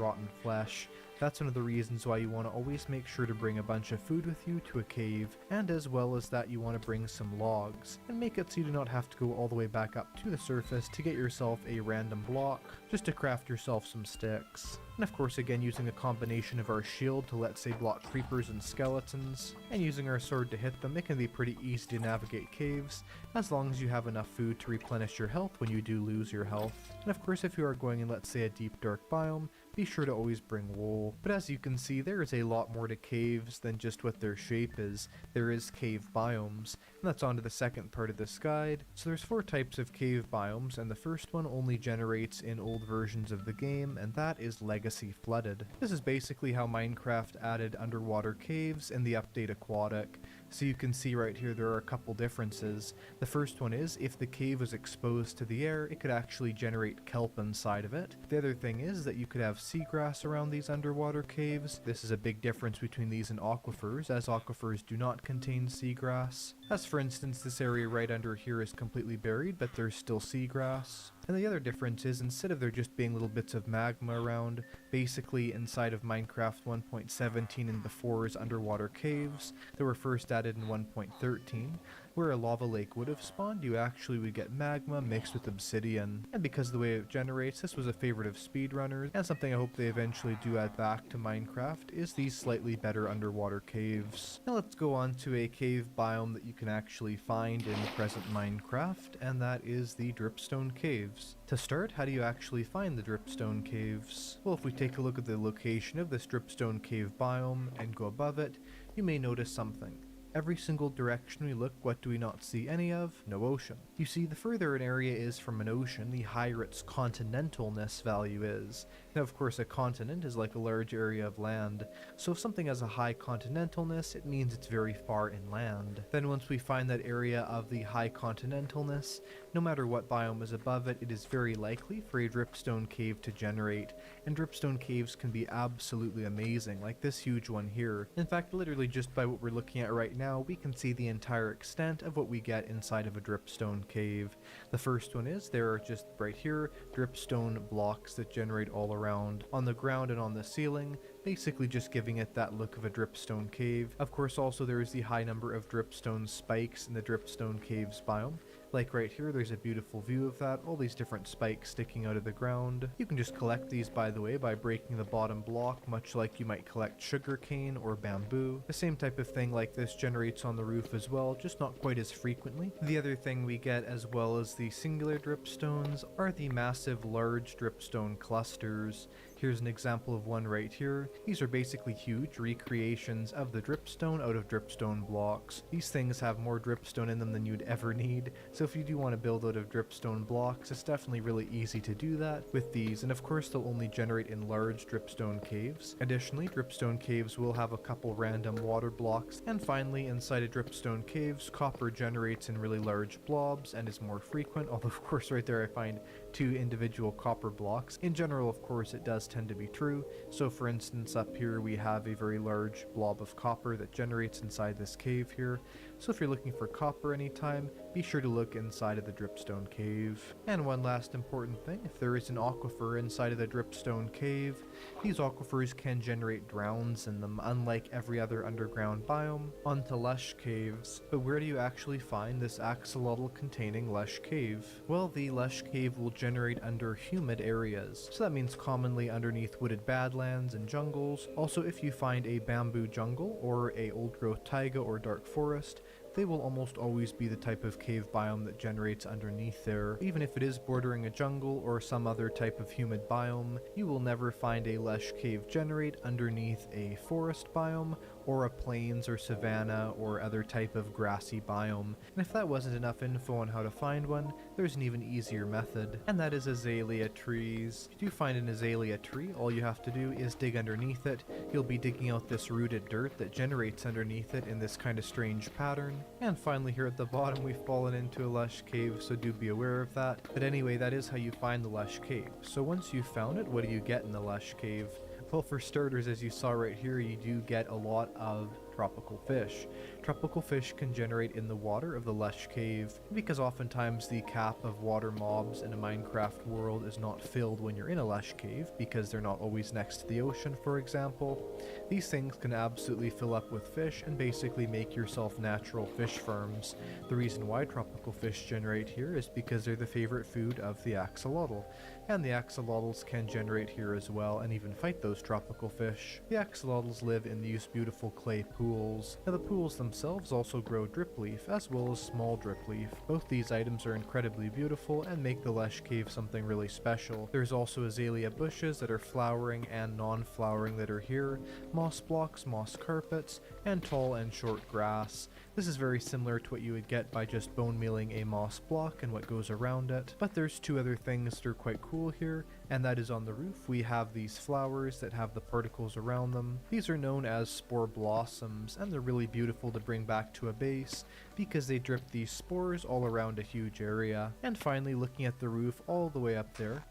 rotten flesh. That's one of the reasons why you want to always make sure to bring a bunch of food with you to a cave, and as well as that you want to bring some logs, and make it so you do not have to go all the way back up to the surface to get yourself a random block, just to craft yourself some sticks. And of course again using a combination of our shield to let's say block creepers and skeletons, and using our sword to hit them, it can be pretty easy to navigate caves, as long as you have enough food to replenish your health when you do lose your health. And of course if you are going in let's say a deep dark biome, be sure to always bring wool. But as you can see, there is a lot more to caves than just what their shape is. There is cave biomes, and that's on to the second part of this guide. So there's 4 types of cave biomes, and the first one only generates in old versions of the game, and that is Legacy Flooded. This is basically how Minecraft added underwater caves in the update Aquatic. So you can see right here there are a couple differences. The first one is, if the cave was exposed to the air, it could actually generate kelp inside of it. The other thing is that you could have seagrass around these underwater caves. This is a big difference between these and aquifers, as aquifers do not contain seagrass. As for instance, this area right under here is completely buried, but there's still seagrass. And the other difference is, instead of there just being little bits of magma around, basically inside of Minecraft 1.17 and before's underwater caves that were first added in 1.13, where a lava lake would have spawned, you actually would get magma mixed with obsidian. And because of the way it generates, this was a favorite of speedrunners, and something I hope they eventually do add back to Minecraft, is these slightly better underwater caves. Now let's go on to a cave biome that you can actually find in present Minecraft, and that is the dripstone caves. To start, how do you actually find the dripstone caves? Well, if we take a look at the location of this dripstone cave biome and go above it, you may notice something. Every single direction we look, what do we not see any of? No ocean. You see, the further an area is from an ocean, the higher its continentalness value is. Now of course a continent is like a large area of land, so if something has a high continentalness, it means it's very far inland. Then once we find that area of the high continentalness, no matter what biome is above it, it is very likely for a dripstone cave to generate, and dripstone caves can be absolutely amazing, like this huge one here. In fact, literally just by what we're looking at right now, we can see the entire extent of what we get inside of a dripstone cave. The first one is, there are just right here, dripstone blocks that generate all around on the ground and on the ceiling, basically just giving it that look of a dripstone cave. Of course also there is the high number of dripstone spikes in the dripstone caves biome. Like right here, there's a beautiful view of that, all these different spikes sticking out of the ground. You can just collect these, by the way, by breaking the bottom block, much like you might collect sugarcane or bamboo. The same type of thing like this generates on the roof as well, just not quite as frequently. The other thing we get, as well as the singular dripstones, are the massive large dripstone clusters. Here's an example of one right here. These are basically huge recreations of the dripstone out of dripstone blocks. These things have more dripstone in them than you'd ever need, so if you do want to build out of dripstone blocks, it's definitely really easy to do that with these, and of course they'll only generate in large dripstone caves. Additionally, dripstone caves will have a couple random water blocks, and finally inside of dripstone caves, copper generates in really large blobs and is more frequent, although of course right there I find 2 individual copper blocks. In general, of course, it does tend to be true, so for instance up here we have a very large blob of copper that generates inside this cave here, so if you're looking for copper anytime, be sure to look inside of the dripstone cave. And one last important thing, if there is an aquifer inside of the dripstone cave, these aquifers can generate drowns in them, unlike every other underground biome, onto lush caves. But where do you actually find this axolotl containing lush cave? Well, the lush cave will generate under humid areas, so that means commonly underneath wooded badlands and jungles. Also, if you find a bamboo jungle or a old growth taiga or dark forest, they will almost always be the type of cave biome that generates underneath there. Even if it is bordering a jungle or some other type of humid biome, you will never find a lush cave generate underneath a forest biome or a plains or savanna or other type of grassy biome. And if that wasn't enough info on how to find one, there's an even easier method, and that is azalea trees. If you find an azalea tree, all you have to do is dig underneath it. You'll be digging out this rooted dirt that generates underneath it in this kind of strange pattern. And finally here at the bottom we've fallen into a lush cave, so do be aware of that. But anyway, that is how you find the lush cave. So once you've found it, what do you get in the lush cave? Well, for starters, as you saw right here, you do get a lot of tropical fish. Tropical fish can generate in the water of the lush cave, because oftentimes the cap of water mobs in a Minecraft world is not filled when you're in a lush cave, because they're not always next to the ocean, for example. These things can absolutely fill up with fish and basically make yourself natural fish farms. The reason why tropical fish generate here is because they're the favorite food of the axolotl, and the axolotls can generate here as well and even fight those tropical fish. The axolotls live in these beautiful clay pools. Now the pools themselves also grow drip leaf as well as small drip leaf. Both these items are incredibly beautiful and make the lush cave something really special. There's also azalea bushes that are flowering and non-flowering that are here, moss blocks, moss carpets, and tall and short grass. This is very similar to what you would get by just bone mealing a moss block and what goes around it, but there's two other things that are quite cool here, and that is on the roof we have these flowers that have the particles around them. These are known as spore blossoms, and they're really beautiful to bring back to a base because they drip these spores all around a huge area. And finally, looking at the roof all the way up there,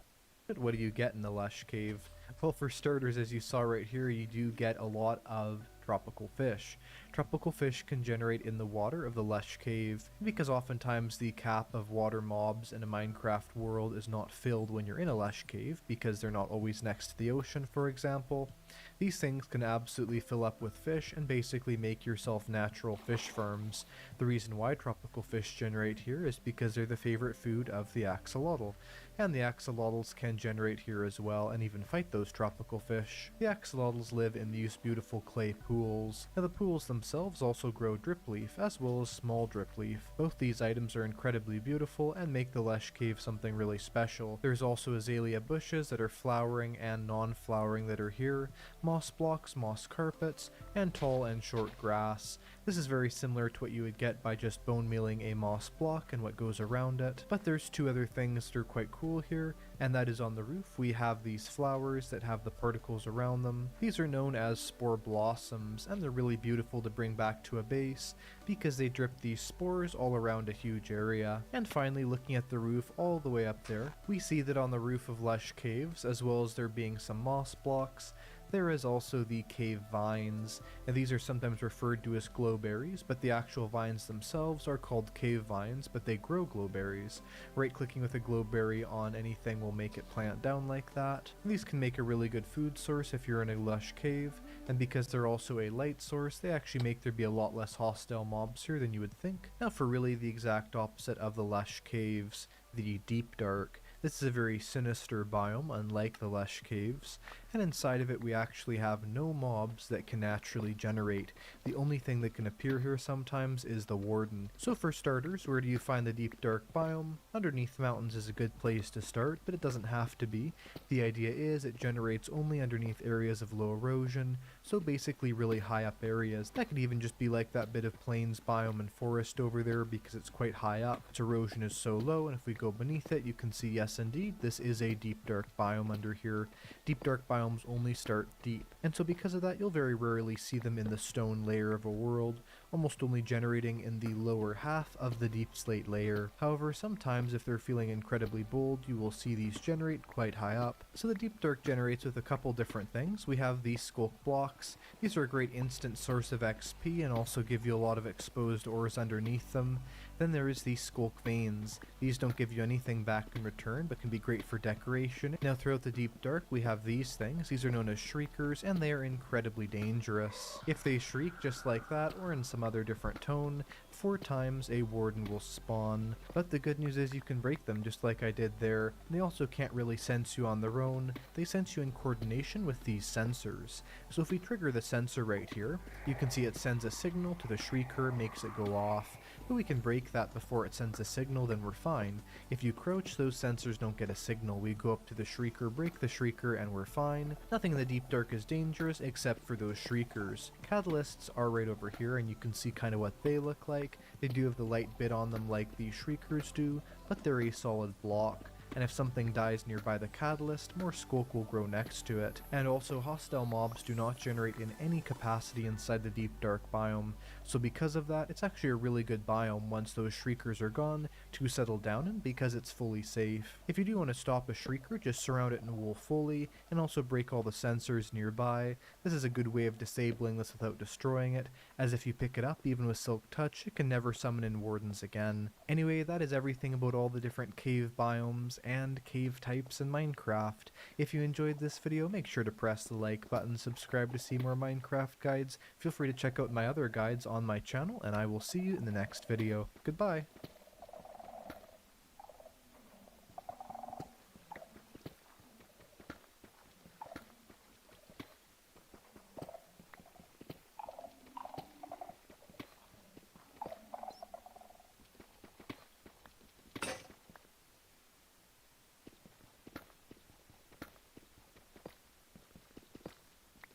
what do you get in the lush cave? Well, for starters, as you saw right here, you do get a lot of tropical fish. Tropical fish can generate in the water of the lush cave, because oftentimes the cap of water mobs in a Minecraft world is not filled when you're in a lush cave, because they're not always next to the ocean, for example. These things can absolutely fill up with fish and basically make yourself natural fish farms. The reason why tropical fish generate here is because they're the favorite food of the axolotl, and the axolotls can generate here as well and even fight those tropical fish. The axolotls live in these beautiful clay pools. Now the pools themselves also grow drip leaf as well as small drip leaf. Both these items are incredibly beautiful and make the lush cave something really special. There's also azalea bushes that are flowering and non-flowering that are here, moss blocks, moss carpets, and tall and short grass. This is very similar to what you would get by just bone mealing a moss block and what goes around it, but there's two other things that are quite cool here, and that is on the roof we have these flowers that have the particles around them. These are known as spore blossoms, and they're really beautiful to bring back to a base because they drip these spores all around a huge area. And finally, looking at the roof all the way up there, we see that on the roof of lush caves, as well as there being some moss blocks, there is also the cave vines, and these are sometimes referred to as glowberries, but the actual vines themselves are called cave vines, but they grow glowberries. Right-clicking with a glowberry on anything will make it plant down like that. These can make a really good food source if you're in a lush cave, and because they're also a light source, they actually make there be a lot less hostile mobs here than you would think. Now for really the exact opposite of the lush caves, the deep dark. This is a very sinister biome, unlike the lush caves, and inside of it we actually have no mobs that can naturally generate. The only thing that can appear here sometimes is the warden. So for starters, where do you find the deep dark biome? Underneath mountains is a good place to start, but it doesn't have to be. The idea is it generates only underneath areas of low erosion, so basically really high up areas. That could even just be like that bit of plains biome and forest over there because it's quite high up. Its erosion is so low, and if we go beneath it, you can see, yes indeed, this is a deep dark biome under here. Deep dark biomes only start deep, and so because of that you'll very rarely see them in the stone layer of a world, almost only generating in the lower half of the deep slate layer. However, sometimes if they're feeling incredibly bold, you will see these generate quite high up. So the deep dark generates with a couple different things. We have these skulk blocks. These are a great instant source of XP and also give you a lot of exposed ores underneath them. Then there is these skulk veins. These don't give you anything back in return, but can be great for decoration. Now throughout the deep dark we have these things. These are known as shriekers, and they are incredibly dangerous. If they shriek just like that, or in some other different tone, 4 times a warden will spawn. But the good news is you can break them just like I did there. They also can't really sense you on their own. They sense you in coordination with these sensors. So if we trigger the sensor right here, you can see it sends a signal to the shrieker, makes it go off. But we can break that before it sends a signal, then we're fine. If you crouch, those sensors don't get a signal. We go up to the shrieker, break the shrieker, and we're fine. Nothing in the deep dark is dangerous except for those shriekers. Catalysts are right over here, and you can see kind of what they look like. They do have the light bit on them like the shriekers do, but they're a solid block. and if something dies nearby the catalyst, more smoke will grow next to it. And also, hostile mobs do not generate in any capacity inside the deep dark biome, so because of that, it's actually a really good biome once those shriekers are gone to settle down in because it's fully safe. If you do want to stop a shrieker, just surround it in wool fully, and also break all the sensors nearby. This is a good way of disabling this without destroying it, as if you pick it up even with Silk Touch, it can never summon in wardens again. Anyway, that is everything about all the different cave biomes and cave types in Minecraft. If you enjoyed this video, make sure to press the like button, subscribe to see more Minecraft guides, feel free to check out my other guides on my channel, and I will see you in the next video. Goodbye!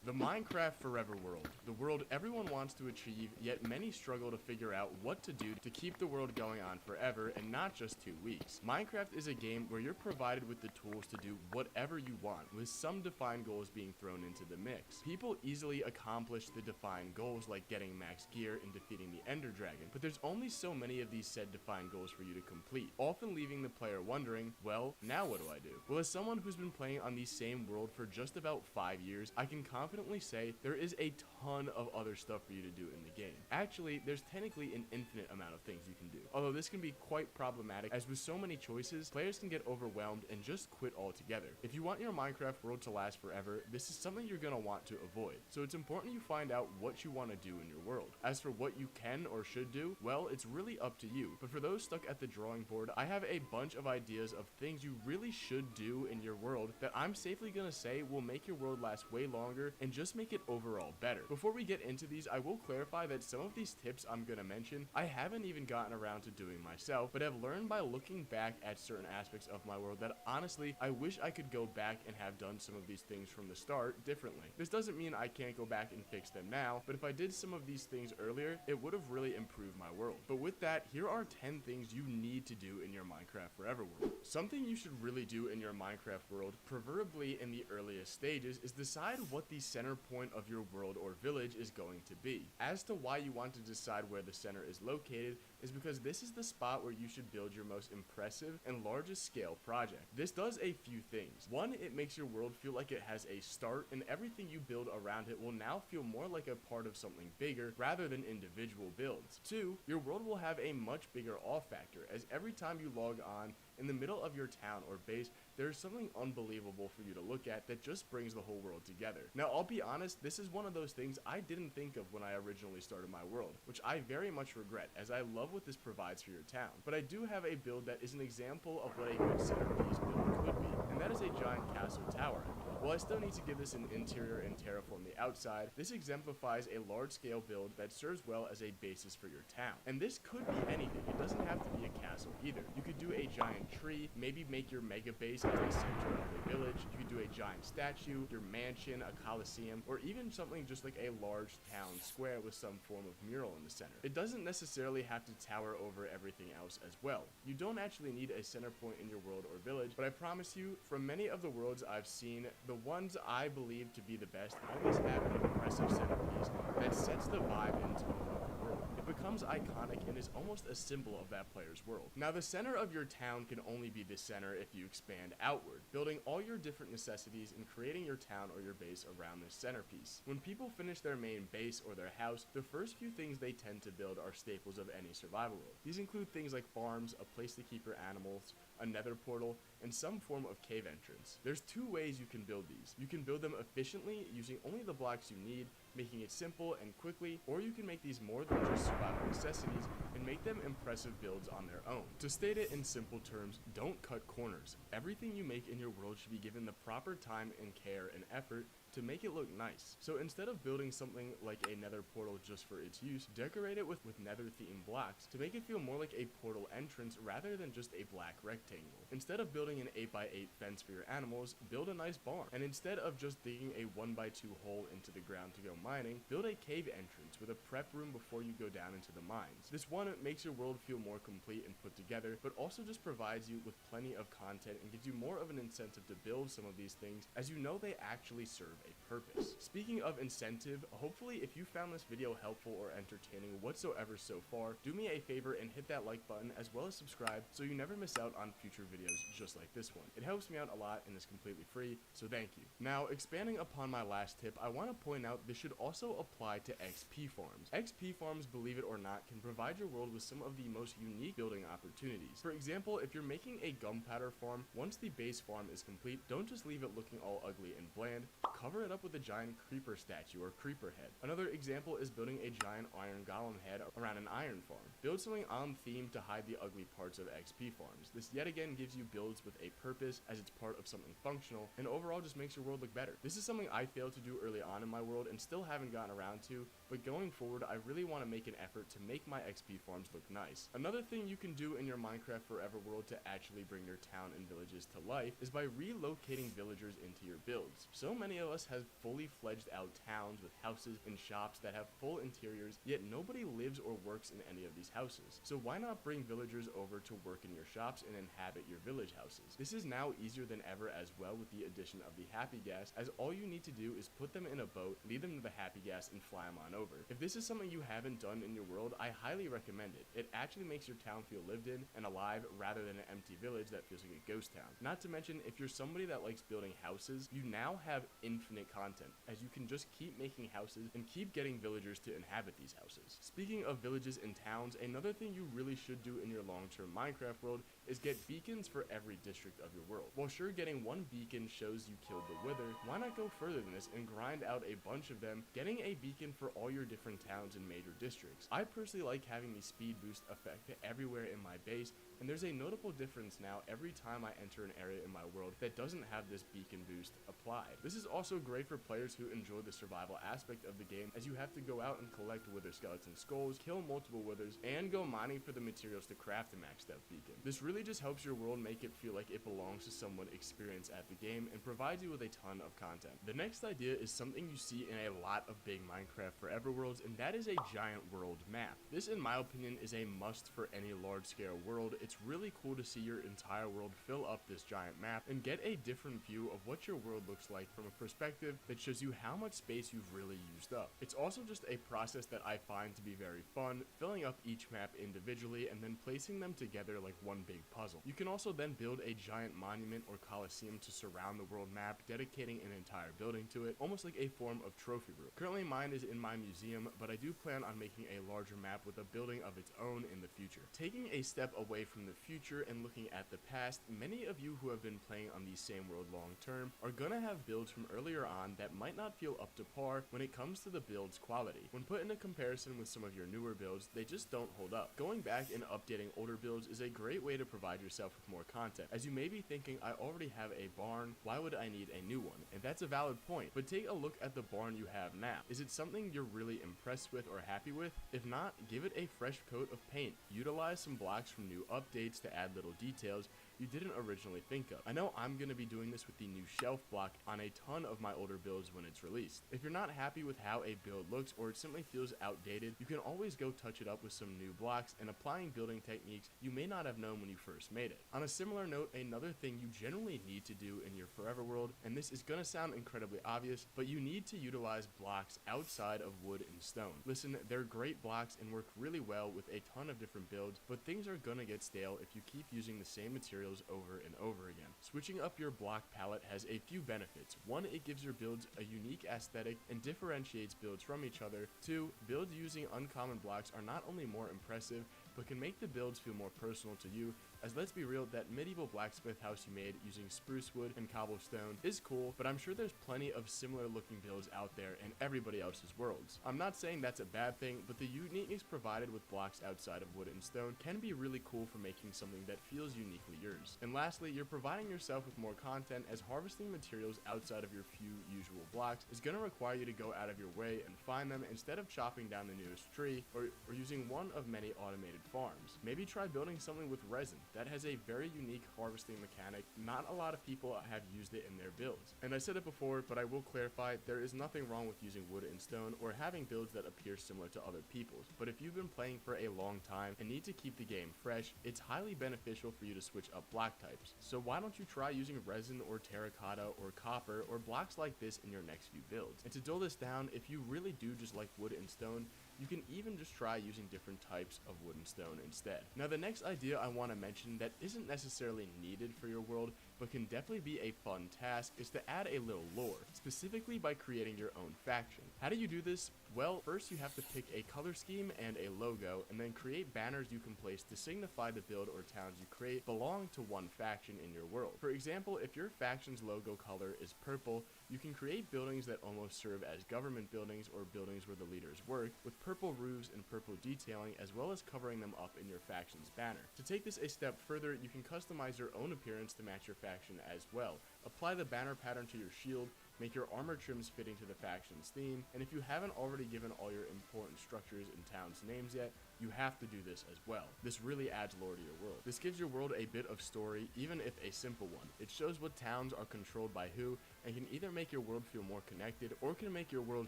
The Minecraft Forever world, the world everyone wants to achieve, yet many struggle to figure out what to do to keep the world going on forever and not just 2 weeks. Minecraft is a game where you're provided with the tools to do whatever you want, with some defined goals being thrown into the mix. People easily accomplish the defined goals like getting max gear and defeating the Ender Dragon, but there's only so many of these said defined goals for you to complete, often leaving the player wondering, well, now what do I do? Well, as someone who's been playing on the same world for just about 5 years, I can confidently say there is a ton of other stuff for you to do in the game. Actually, there's technically an infinite amount of things you can do. Although this can be quite problematic, as with so many choices, players can get overwhelmed and just quit altogether. If you want your Minecraft world to last forever, this is something you're going to want to avoid. So it's important you find out what you want to do in your world. As for what you can or should do, well, it's really up to you. But for those stuck at the drawing board, I have a bunch of ideas of things you really should do in your world that I'm safely going to say will make your world last way longer and just make it overall better. Before we get into these, I will clarify that some of these tips I'm going to mention, I haven't even gotten around to doing myself, but have learned by looking back at certain aspects of my world that honestly, I wish I could go back and have done some of these things from the start differently. This doesn't mean I can't go back and fix them now, but if I did some of these things earlier, it would have really improved my world. But with that, here are 10 things you need to do in your Minecraft Forever world. Something you should really do in your Minecraft world, preferably in the earliest stages, is decide what the center point of your world or village is going to be. As to why you want to decide where the center is located is because this is the spot where you should build your most impressive and largest scale project. This does a few things. One, it makes your world feel like it has a start, and everything you build around it will now feel more like a part of something bigger rather than individual builds. Two, your world will have a much bigger awe factor, as every time you log on in the middle of your town or base, there's something unbelievable for you to look at that just brings the whole world together. Now, I'll be honest, this is one of those things I didn't think of when I originally started my world, which I very much regret, as I love what this provides for your town. But I do have a build that is an example of what a good centerpiece build could be, and that is a giant castle tower. While I still need to give this an interior and terraform the outside, this exemplifies a large-scale build that serves well as a basis for your town. And this could be anything. It doesn't have to be a castle either. You could do a giant tree, maybe make your mega base as the center of the village. You could do a giant statue, your mansion, a coliseum, or even something just like a large town square with some form of mural in the center. It doesn't necessarily have to tower over everything else as well. You don't actually need a center point in your world or village, but I promise you, from many of the worlds I've seen, the ones I believe to be the best always have an impressive centerpiece that sets the vibe and tone of the world. It becomes iconic and is almost a symbol of that player's world. Now, the center of your town can only be the center if you expand outward, building all your different necessities and creating your town or your base around this centerpiece. When people finish their main base or their house, the first few things they tend to build are staples of any survival world. These include things like farms, a place to keep your animals, a nether portal, and some form of cave entrance. There's 2 ways you can build these. You can build them efficiently using only the blocks you need, making it simple and quickly, or you can make these more than just survival necessities and make them impressive builds on their own. To state it in simple terms, don't cut corners. Everything you make in your world should be given the proper time and care and effort to make it look nice. So instead of building something like a nether portal just for its use, decorate it with nether themed blocks to make it feel more like a portal entrance rather than just a black rectangle. Instead of building an 8x8 fence for your animals, build a nice barn. And instead of just digging a 1x2 hole into the ground to go mining, build a cave entrance with a prep room before you go down into the mines. This one makes your world feel more complete and put together, but also just provides you with plenty of content and gives you more of an incentive to build some of these things, as you know they actually serve a purpose. Speaking of incentive, hopefully if you found this video helpful or entertaining whatsoever so far, do me a favor and hit that like button as well as subscribe so you never miss out on future videos just like this one. It helps me out a lot and is completely free, so thank you. Now, expanding upon my last tip, I want to point out this should also apply to XP farms. XP farms, believe it or not, can provide your world with some of the most unique building opportunities. For example, if you're making a gunpowder farm, once the base farm is complete, don't just leave it looking all ugly and bland, cover it up with a giant creeper statue or creeper head. Another example is building a giant iron golem head around an iron farm. Build something on theme to hide the ugly parts of XP farms. This yet again gives you builds with a purpose, as it's part of something functional, and overall just makes your world look better. This is something I failed to do early on in my world and still haven't gotten around to, but going forward I really want to make an effort to make my XP farms look nice. Another thing you can do in your Minecraft Forever world to actually bring your town and villages to life is by relocating villagers into your builds. So many of us have fully fledged out towns with houses and shops that have full interiors, yet nobody lives or works in any of these houses. So why not bring villagers over to work in your shops and inhabit your village houses? This is now easier than ever as well with the addition of the happy gas, as all you need to do is put them in a boat, lead them to the happy gas, and fly them on over. If this is something you haven't done in your world, I highly recommend it. It actually makes your town feel lived in and alive rather than an empty village that feels like a ghost town. Not to mention, if you're somebody that likes building houses, you now have infinite content, as you can just keep making houses and keep getting villagers to inhabit these houses. Speaking of villages and towns, another thing you really should do in your long-term Minecraft world is get beacons for every district of your world. While sure, getting one beacon shows you killed the wither, why not go further than this and grind out a bunch of them, getting a beacon for all your different towns and major districts. I personally like having the speed boost effect everywhere in my base, and there's a notable difference now every time I enter an area in my world that doesn't have this beacon boost applied. This is also great for players who enjoy the survival aspect of the game, as you have to go out and collect wither skeleton skulls, kill multiple withers, and go mining for the materials to craft a maxed out beacon. This really just helps your world make it feel like it belongs to someone experienced at the game and provides you with a ton of content. The next idea is something you see in a lot of big Minecraft Forever worlds, and that is a giant world map. This, in my opinion, is a must for any large scale world. It's really cool to see your entire world fill up this giant map and get a different view of what your world looks like from a perspective that shows you how much space you've really used up. It's also just a process that I find to be very fun, filling up each map individually and then placing them together like one big puzzle. You can also then build a giant monument or coliseum to surround the world map, dedicating an entire building to it, almost like a form of trophy room. Currently mine is in my museum, but I do plan on making a larger map with a building of its own in the future. Taking a step away from the future and looking at the past, many of you who have been playing on the same world long term are gonna have builds from earlier on that might not feel up to par when it comes to the build's quality. When put in a comparison with some of your newer builds, they just don't hold up. Going back and updating older builds is a great way to provide yourself with more content, as you may be thinking, I already have a barn, why would I need a new one? And that's a valid point, but take a look at the barn you have now. Is it something you're really impressed with or happy with? If not, give it a fresh coat of paint. Utilize some blocks from new updates to add little details you didn't originally think of. I know I'm going to be doing this with the new shelf block on a ton of my older builds when it's released. If you're not happy with how a build looks or it simply feels outdated, you can always go touch it up with some new blocks and applying building techniques you may not have known when you first made it. On a similar note, another thing you generally need to do in your Forever world, and this is going to sound incredibly obvious, but you need to utilize blocks outside of wood and stone. Listen, they're great blocks and work really well with a ton of different builds, but things are going to get stale if you keep using the same materials over and over again. Switching up your block palette has a few benefits. One, it gives your builds a unique aesthetic and differentiates builds from each other. Two, builds using uncommon blocks are not only more impressive, but can make the builds feel more personal to you, as let's be real, that medieval blacksmith house you made using spruce wood and cobblestone is cool, but I'm sure there's plenty of similar looking builds out there in everybody else's worlds. I'm not saying that's a bad thing, but the uniqueness provided with blocks outside of wood and stone can be really cool for making something that feels uniquely yours. And lastly, you're providing yourself with more content, as harvesting materials outside of your few usual blocks is going to require you to go out of your way and find them instead of chopping down the nearest tree or using one of many automated farms. Maybe try building something with resin that has a very unique harvesting mechanic. Not a lot of people have used it in their builds. And I said it before, but I will clarify, there is nothing wrong with using wood and stone or having builds that appear similar to other people's. But if you've been playing for a long time and need to keep the game fresh, it's highly beneficial for you to switch up block types. So why don't you try using resin or terracotta or copper or blocks like this in your next few builds? And to dull this down, if you really do just like wood and stone, you can even just try using different types of wood and stone instead. Now, the next idea I want to mention that isn't necessarily needed for your world, but can definitely be a fun task, is to add a little lore, specifically by creating your own faction. How do you do this? Well, first you have to pick a color scheme and a logo, and then create banners you can place to signify the build or towns you create belong to one faction in your world. For example, if your faction's logo color is purple, you can create buildings that almost serve as government buildings or buildings where the leaders work, with purple roofs and purple detailing, as well as covering them up in your faction's banner. To take this a step further, you can customize your own appearance to match your faction as well. Apply the banner pattern to your shield, make your armor trims fitting to the faction's theme, and if you haven't already given all your important structures and towns names yet, you have to do this as well. This really adds lore to your world. This gives your world a bit of story, even if a simple one. It shows what towns are controlled by who, and can either make your world feel more connected, or can make your world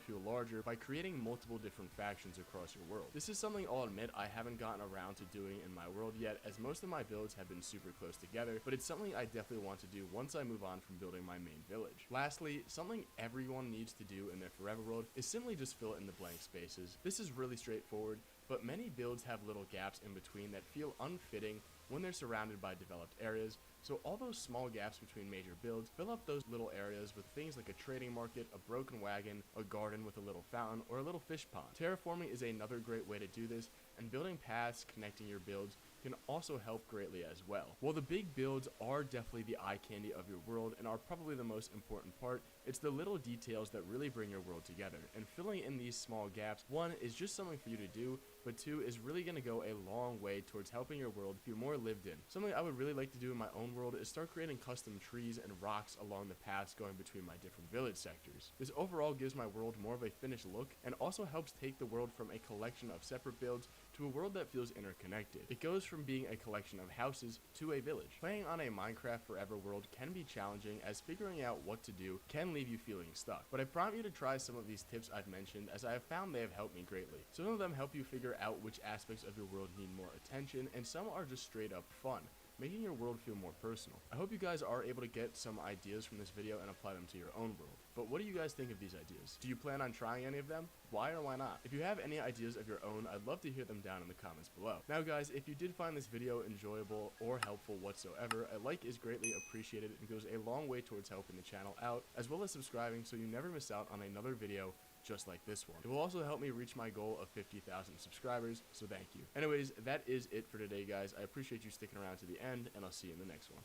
feel larger by creating multiple different factions across your world. This is something I'll admit I haven't gotten around to doing in my world yet, as most of my builds have been super close together, but it's something I definitely want to do once I move on from building my main village. Lastly, something everyone needs to do in their forever world is simply just fill in the blank spaces. This is really straightforward, but many builds have little gaps in between that feel unfitting when they're surrounded by developed areas, so all those small gaps between major builds, fill up those little areas with things like a trading market, a broken wagon, a garden with a little fountain, or a little fish pond. Terraforming is another great way to do this, and building paths connecting your builds can also help greatly as well. While the big builds are definitely the eye candy of your world and are probably the most important part, it's the little details that really bring your world together, and filling in these small gaps, one, is just something for you to do, but two, is really going to go a long way towards helping your world feel more lived in. Something I would really like to do in my own world is start creating custom trees and rocks along the paths going between my different village sectors. This overall gives my world more of a finished look, and also helps take the world from a collection of separate builds to a world that feels interconnected. It goes from being a collection of houses to a village. Playing on a Minecraft Forever world can be challenging, as figuring out what to do can leave you feeling stuck. But I prompt you to try some of these tips I've mentioned, as I have found they have helped me greatly. Some of them help you figure out which aspects of your world need more attention, and some are just straight up fun, making your world feel more personal. I hope you guys are able to get some ideas from this video and apply them to your own world. But what do you guys think of these ideas? Do you plan on trying any of them? Why or why not? If you have any ideas of your own, I'd love to hear them down in the comments below. Now guys, if you did find this video enjoyable or helpful whatsoever, a like is greatly appreciated and goes a long way towards helping the channel out, as well as subscribing so you never miss out on another video just like this one. It will also help me reach my goal of 50,000 subscribers, so thank you. Anyways, that is it for today, guys. I appreciate you sticking around to the end, and I'll see you in the next one.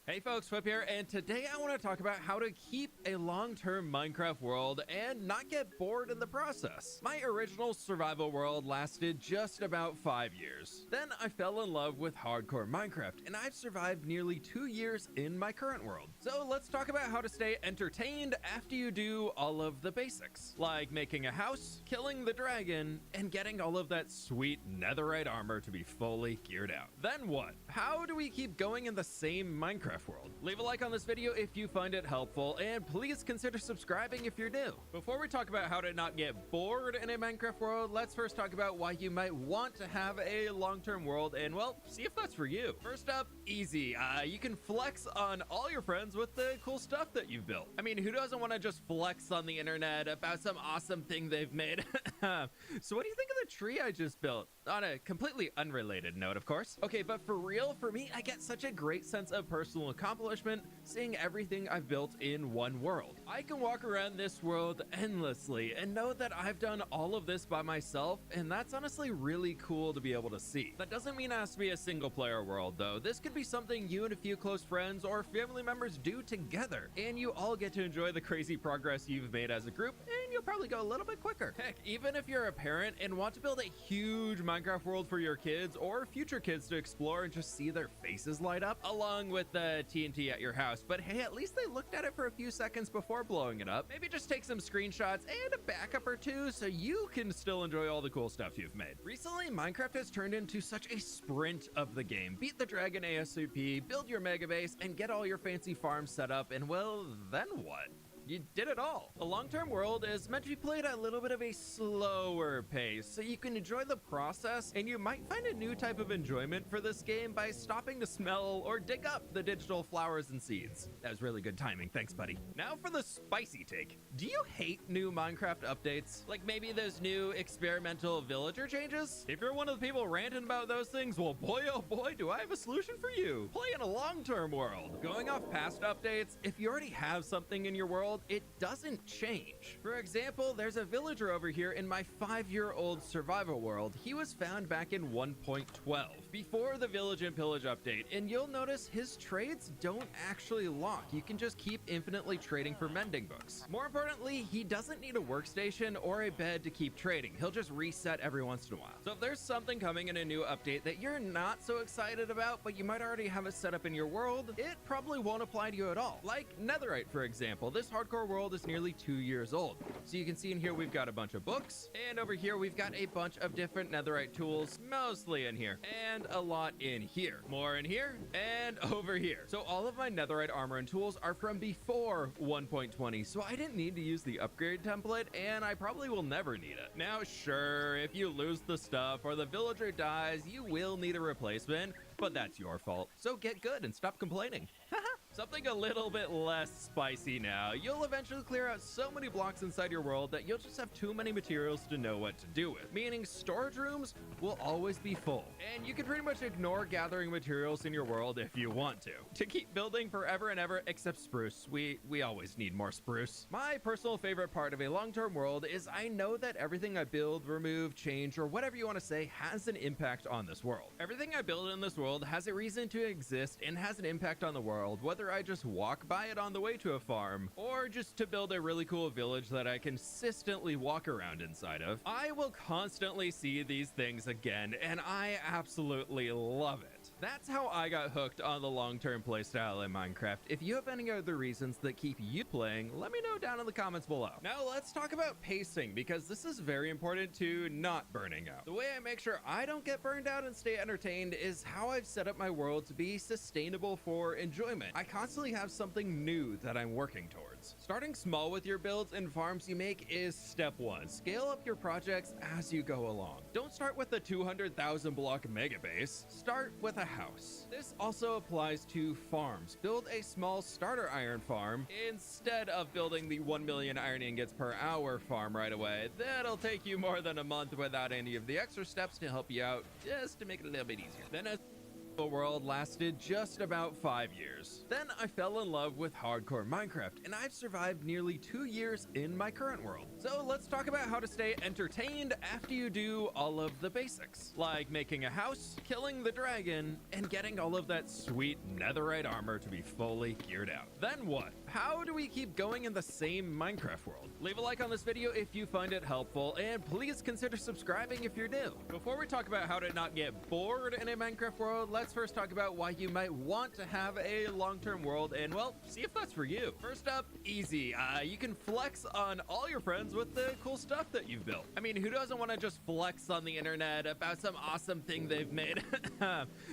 Hey folks, Whip here, and today I want to talk about how to keep a long-term Minecraft world and not get bored in the process. My original survival world lasted just about 5 years. Then I fell in love with hardcore Minecraft, and I've survived nearly 2 years in my current world. So let's talk about how to stay entertained after you do all of the basics, like making a house, killing the dragon, and getting all of that sweet netherite armor to be fully geared out. Then what? How do we keep going in the same Minecraft Minecraft world. Leave a like on this video if you find it helpful, and please consider subscribing if you're new. Before we talk about how to not get bored in a Minecraft world, let's first talk about why you might want to have a long-term world and, well, see if that's for you. First up, easy. You can flex on all your friends with the cool stuff that you've built. I mean, who doesn't want to just flex on the internet about some awesome thing they've made? So what do you think of the tree I just built? On a completely unrelated note, of course. Okay, but for real, for me, I get such a great sense of personal accomplishment seeing everything I've built in one world. I can walk around this world endlessly and know that I've done all of this by myself, and that's honestly really cool to be able to see. That doesn't mean it has to be a single player world, though. This could be something you and a few close friends or family members do together, and you all get to enjoy the crazy progress you've made as a group, and you'll probably go a little bit quicker. Heck, even if you're a parent and want to build a huge Minecraft world for your kids or future kids to explore and just see their faces light up, along with the TNT at your house, but hey, at least they looked at it for a few seconds before blowing it up. Maybe just take some screenshots and a backup or two so you can still enjoy all the cool stuff you've made. Recently, Minecraft has turned into such a sprint of the game. Beat the dragon ASAP, build your mega base, and get all your fancy farms set up, and well, then what? You did it all. A long-term world is meant to be played at a little bit of a slower pace, so you can enjoy the process, and you might find a new type of enjoyment for this game by stopping to smell or dig up the digital flowers and seeds. That was really good timing, thanks buddy. Now for the spicy take. Do you hate new Minecraft updates? Like maybe those new experimental villager changes? If you're one of the people ranting about those things, well boy oh boy do I have a solution for you. Play in a long-term world. Going off past updates, if you already have something in your world, it doesn't change. For example, there's a villager over here in my 5-year-old survival world. He was found back in 1.12, before the Village and Pillage update, and you'll notice his trades don't actually lock. You can just keep infinitely trading for mending books. More importantly, he doesn't need a workstation or a bed to keep trading. He'll just reset every once in a while. So if there's something coming in a new update that you're not so excited about, but you might already have it set up in your world, it probably won't apply to you at all. Like Netherite, for example. This hardcore world is nearly 2 years old. So you can see in here we've got a bunch of books, and over here we've got a bunch of different netherite tools, mostly in here, and a lot in here, more in here, and over here. So all of my netherite armor and tools are from before 1.20, so I didn't need to use the upgrade template, and I probably will never need it. Now sure, if you lose the stuff or the villager dies, you will need a replacement, but that's your fault. So get good and stop complaining. Something a little bit less spicy now. You'll eventually clear out so many blocks inside your world that you'll just have too many materials to know what to do with, meaning storage rooms will always be full, and you can pretty much ignore gathering materials in your world if you want to keep building forever and ever, except spruce. We always need more spruce. My personal favorite part of a long-term world is I know that everything I build, remove, change, or whatever you want to say has an impact on this world. Everything I build in this world has a reason to exist and has an impact on the world, whether I just walk by it on the way to a farm, or just to build a really cool village that I consistently walk around inside of. I will constantly see these things again, and I absolutely love it. That's how I got hooked on the long-term playstyle in Minecraft. If you have any other reasons that keep you playing, let me know down in the comments below. Now let's talk about pacing, because this is very important to not burning out. The way I make sure I don't get burned out and stay entertained is how I've set up my world to be sustainable for enjoyment. I constantly have something new that I'm working towards. Starting small with your builds and farms you make is step one. Scale up your projects as you go along. Don't start with a 200,000 block mega base. Start with a house. This also applies to farms. Build a small starter iron farm instead of building the 1 million iron ingots per hour farm right away. That'll take you more than a month without any of the extra steps to help you out, just to make it a little bit easier. Then as the world lasted just about 5 years. Then I fell in love with hardcore Minecraft, and I've survived nearly 2 years in my current world. So let's talk about how to stay entertained after you do all of the basics, like making a house, killing the dragon, and getting all of that sweet netherite armor to be fully geared out. Then what? How do we keep going in the same Minecraft world? Leave a like on this video if you find it helpful, and please consider subscribing if you're new. Before we talk about how to not get bored in a Minecraft world, let's first talk about why you might want to have a long-term world and, well, see if that's for you. First up, easy. You can flex on all your friends with the cool stuff that you've built. I mean, who doesn't want to just flex on the internet about some awesome thing they've made?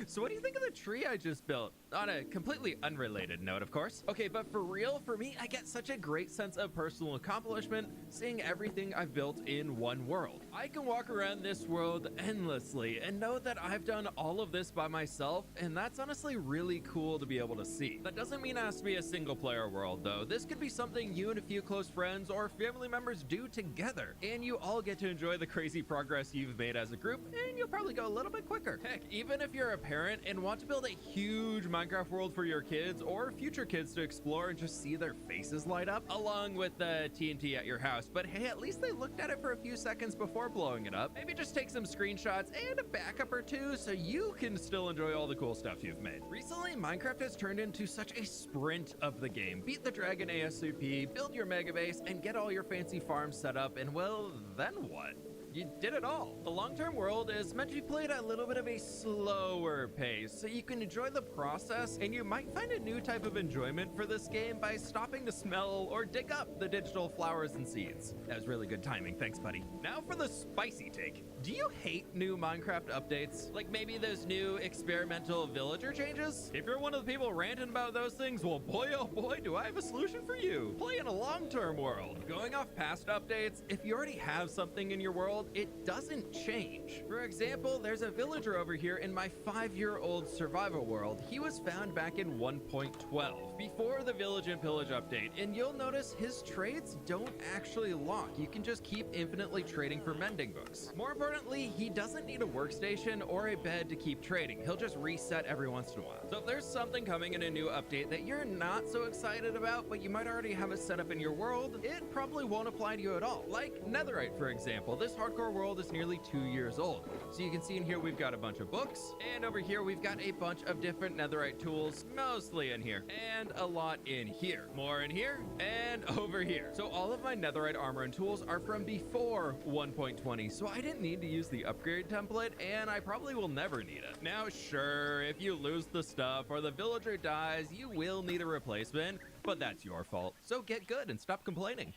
So what do you think of the tree I just built? On a completely unrelated note, of course. Okay, but for real, for me, I get such a great sense of personal accomplishment seeing everything I've built in one world. I can walk around this world endlessly and know that I've done all of this by myself, and that's honestly really cool to be able to see. That doesn't mean it has to be a single player world though. This could be something you and a few close friends or family members do together, and you all get to enjoy the crazy progress you've made as a group, and you'll probably go a little bit quicker. Heck, even if you're a parent and want to build a huge Minecraft world for your kids or future kids to explore and just see their faces light up, along with the TNT at your house, but hey, at least they looked at it for a few seconds before blowing it up. Maybe just take some screenshots and a backup or two so you can still enjoy all the cool stuff you've made. Recently, Minecraft has turned into such a sprint of the game. Beat the dragon ASAP, build your mega base, and get all your fancy farms set up, and well, then what? You did it all. The long-term world is meant to be played at a little bit of a slower pace, so you can enjoy the process, and you might find a new type of enjoyment for this game by stopping to smell or dig up the digital flowers and seeds. That was really good timing, thanks buddy. Now for the spicy take. Do you hate new Minecraft updates? Like maybe those new experimental villager changes? If you're one of the people ranting about those things, well boy oh boy do I have a solution for you. Play in a long-term world. Going off past updates, if you already have something in your world, it doesn't change. For example, there's a villager over here in my 5-year-old survival world. He was found back in 1.12, before the Village and Pillage update, and you'll notice his trades don't actually lock. You can just keep infinitely trading for mending books. More importantly, he doesn't need a workstation or a bed to keep trading. He'll just reset every once in a while. So if there's something coming in a new update that you're not so excited about, but you might already have it set up in your world, it probably won't apply to you at all. Like Netherite, for example. This hardcore world is nearly 2 years old. So you can see in here we've got a bunch of books, and over here we've got a bunch of different netherite tools, mostly in here, and a lot in here, more in here, and over here. So all of my netherite armor and tools are from before 1.20, so I didn't need to use the upgrade template, and I probably will never need it. Now sure, if you lose the stuff or the villager dies, you will need a replacement, but that's your fault. So get good and stop complaining.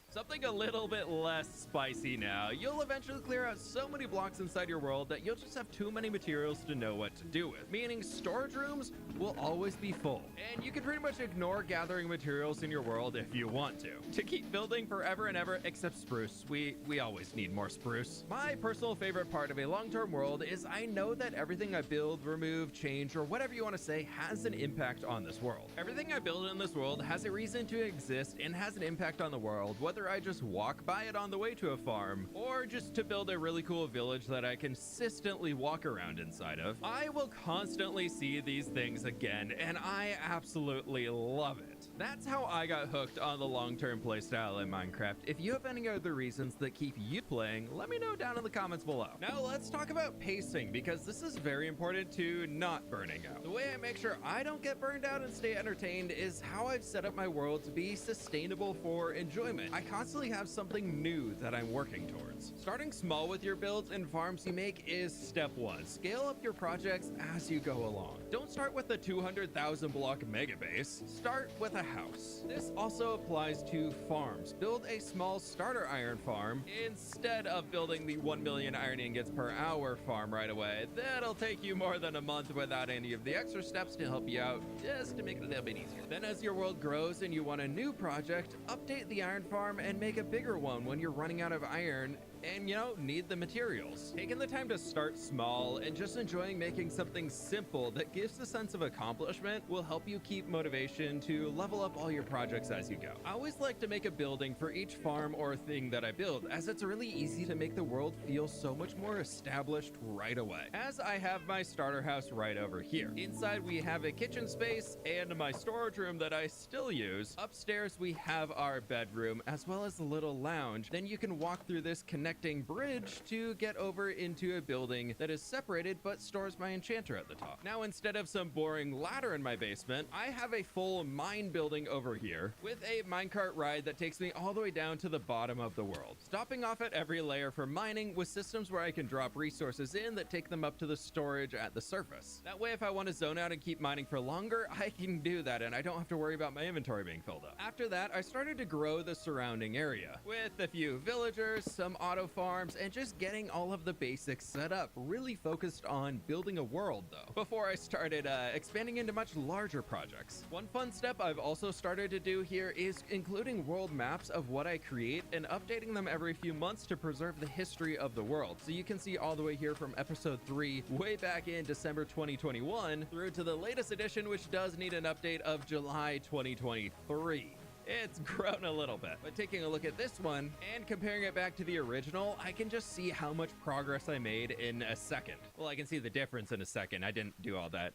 Something a little bit less spicy now. You'll eventually clear out so many blocks inside your world that you'll just have too many materials to know what to do with, meaning storage rooms will always be full, and you can pretty much ignore gathering materials in your world if you want to keep building forever and ever, except spruce. We always need more spruce. My personal favorite part of a long-term world is I know that everything I build, remove, change, or whatever you want to say has an impact on this world. Everything I build in this world has a reason to exist and has an impact on the world, whether I just walk by it on the way to a farm or just to build a really cool village that I consistently walk around inside of. I will constantly see these things again, and I absolutely love it. That's how I got hooked on the long-term playstyle in Minecraft. If you have any other reasons that keep you playing, let me know down in the comments below. Now let's talk about pacing, because this is very important to not burning out. The way I make sure I don't get burned out and stay entertained is how I've set up my world to be sustainable for enjoyment. I constantly have something new that I'm working towards. Starting small with your builds and farms you make is step one. Scale up your projects as you go along. Don't start with a 200,000 block mega base. Start with a house. This also applies to farms. Build a small starter iron farm instead of building the 1 million iron ingots per hour farm right away. That'll take you more than a month without any of the extra steps to help you out, just to make it a little bit easier. Then as your world grows and you want a new project, update the iron farm and make a bigger one when you're running out of iron and, need the materials. Taking the time to start small and just enjoying making something simple that gives a sense of accomplishment will help you keep motivation to level up all your projects as you go. I always like to make a building for each farm or thing that I build, as it's really easy to make the world feel so much more established right away. As I have my starter house right over here. Inside we have a kitchen space and my storage room that I still use. Upstairs we have our bedroom as well as a little lounge. Then you can walk through this connecting bridge to get over into a building that is separated but stores my enchanter at the top. Now instead of some boring ladder in my basement, I have a full mine building over here with a minecart ride that takes me all the way down to the bottom of the world, stopping off at every layer for mining with systems where I can drop resources in that take them up to the storage at the surface. That way if I want to zone out and keep mining for longer, I can do that and I don't have to worry about my inventory being filled up. After that, I started to grow the surrounding area with a few villagers, some auto auto farms, and just getting all of the basics set up. Really focused on building a world though, before I started expanding into much larger projects. One fun step I've also started to do here is including world maps of what I create and updating them every few months to preserve the history of the world. So you can see all the way here from episode 3 way back in December 2021 through to the latest edition, which does need an update of July 2023. It's grown a little bit, but taking a look at this one and comparing it back to the original, I can just see how much progress I made in a second. Well, I can see the difference in a second. I didn't do all that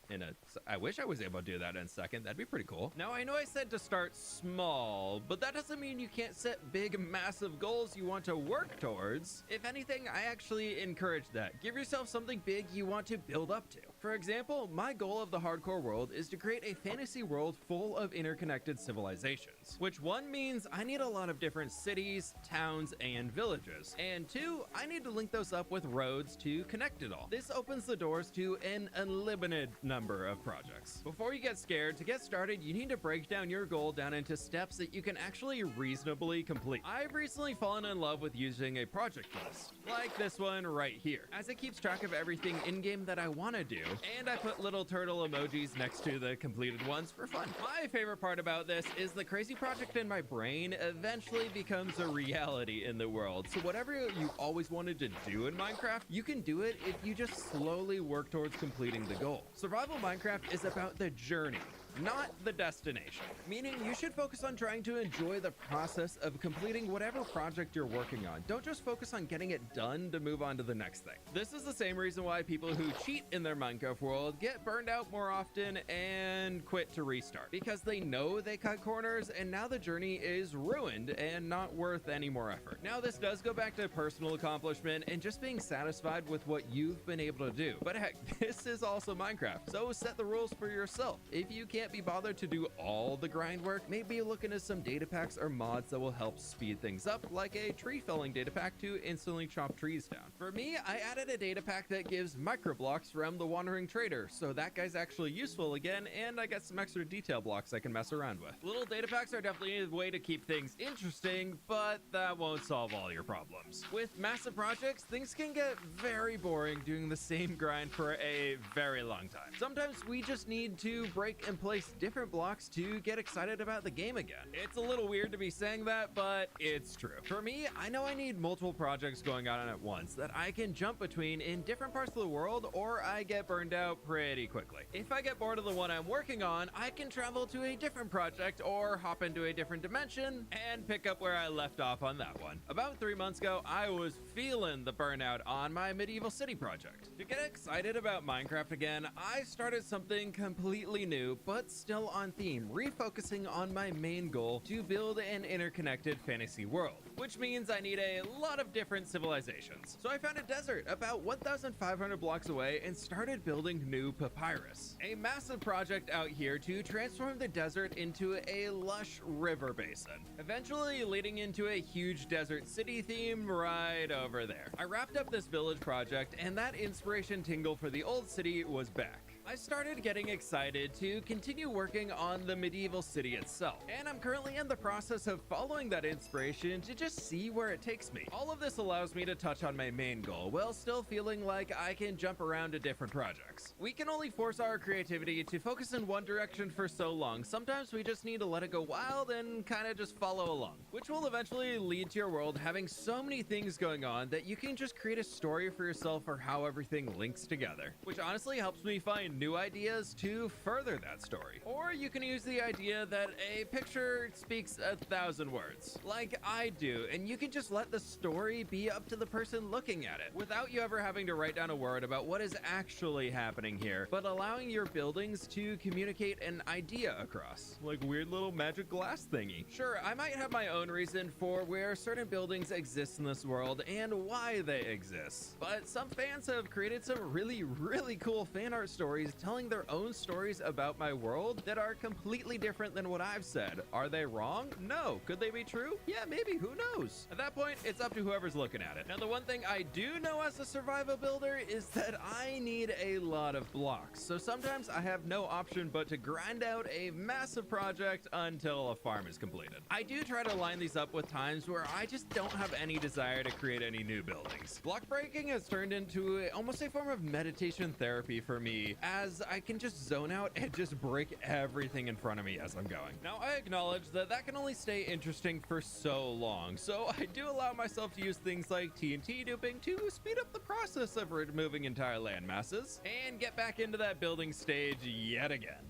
I wish I was able to do that in a second. That'd be pretty cool. Now, I know I said to start small, but that doesn't mean you can't set big, massive goals you want to work towards. If anything, I actually encourage that. Give yourself something big you want to build up to. For example, my goal of the hardcore world is to create a fantasy world full of interconnected civilizations. Which one means I need a lot of different cities, towns, and villages. And two, I need to link those up with roads to connect it all. This opens the doors to an unlimited number of projects. Before you get scared, to get started, you need to break down your goal down into steps that you can actually reasonably complete. I've recently fallen in love with using a project list, like this one right here, as it keeps track of everything in-game that I want to do, and I put little turtle emojis next to the completed ones for fun. My favorite part about this is the crazy project in my brain eventually becomes a reality in the world. So whatever you always wanted to do in Minecraft, you can do it if you just slowly work towards completing the goal. Survival Minecraft is about the journey, not the destination. Meaning you should focus on trying to enjoy the process of completing whatever project you're working on. Don't just focus on getting it done to move on to the next thing. This is the same reason why people who cheat in their Minecraft world get burned out more often and quit to restart, because they know they cut corners and now the journey is ruined and not worth any more effort. Now, this does go back to personal accomplishment and just being satisfied with what you've been able to do. But heck, this is also Minecraft, so set the rules for yourself. If you can't be bothered to do all the grind work, maybe look into some data packs or mods that will help speed things up, like a tree felling data pack to instantly chop trees down. For me, I added a data pack that gives microblocks from the Wandering Trader, so that guy's actually useful again, and I got some extra detail blocks I can mess around with. Little data packs are definitely a way to keep things interesting, but that won't solve all your problems. With massive projects, things can get very boring doing the same grind for a very long time. Sometimes we just need to break and place different blocks to get excited about the game again. It's a little weird to be saying that, but it's true. For me, I know I need multiple projects going on at once that I can jump between in different parts of the world, or I get burned out pretty quickly. If I get bored of the one I'm working on, I can travel to a different project or hop into a different dimension and pick up where I left off on that one. About 3 months ago, I was feeling the burnout on my medieval city project. To get excited about Minecraft again, I started something completely new, but still on theme, refocusing on my main goal to build an interconnected fantasy world, which means I need a lot of different civilizations. So I found a desert about 1,500 blocks away and started building New Papyrus, a massive project out here to transform the desert into a lush river basin, eventually leading into a huge desert city theme right over there. I wrapped up this village project, and that inspiration tingle for the old city was back. I started getting excited to continue working on the medieval city itself, and I'm currently in the process of following that inspiration to just see where it takes me. All of this allows me to touch on my main goal while still feeling like I can jump around to different projects. We can only force our creativity to focus in one direction for so long. Sometimes we just need to let it go wild and kind of just follow along, which will eventually lead to your world having so many things going on that you can just create a story for yourself for how everything links together, which honestly helps me find new ideas to further that story. Or you can use the idea that a picture speaks 1,000 words, like I do, and you can just let the story be up to the person looking at it, without you ever having to write down a word about what is actually happening here, but allowing your buildings to communicate an idea across, like weird little magic glass thingy. Sure, I might have my own reason for where certain buildings exist in this world and why they exist, but some fans have created some really cool fan art stories stories telling their own stories about my world that are completely different than what I've said. Are they wrong? No. Could they be true? Yeah, maybe. Who knows? At that point, it's up to whoever's looking at it. Now, the one thing I do know as a survival builder is that I need a lot of blocks. So sometimes I have no option but to grind out a massive project until a farm is completed. I do try to line these up with times where I just don't have any desire to create any new buildings. Block breaking has turned into almost a form of meditation therapy for me, as I can just zone out and just break everything in front of me as I'm going. Now, I acknowledge that that can only stay interesting for so long, so I do allow myself to use things like TNT duping to speed up the process of removing entire land masses and get back into that building stage yet again.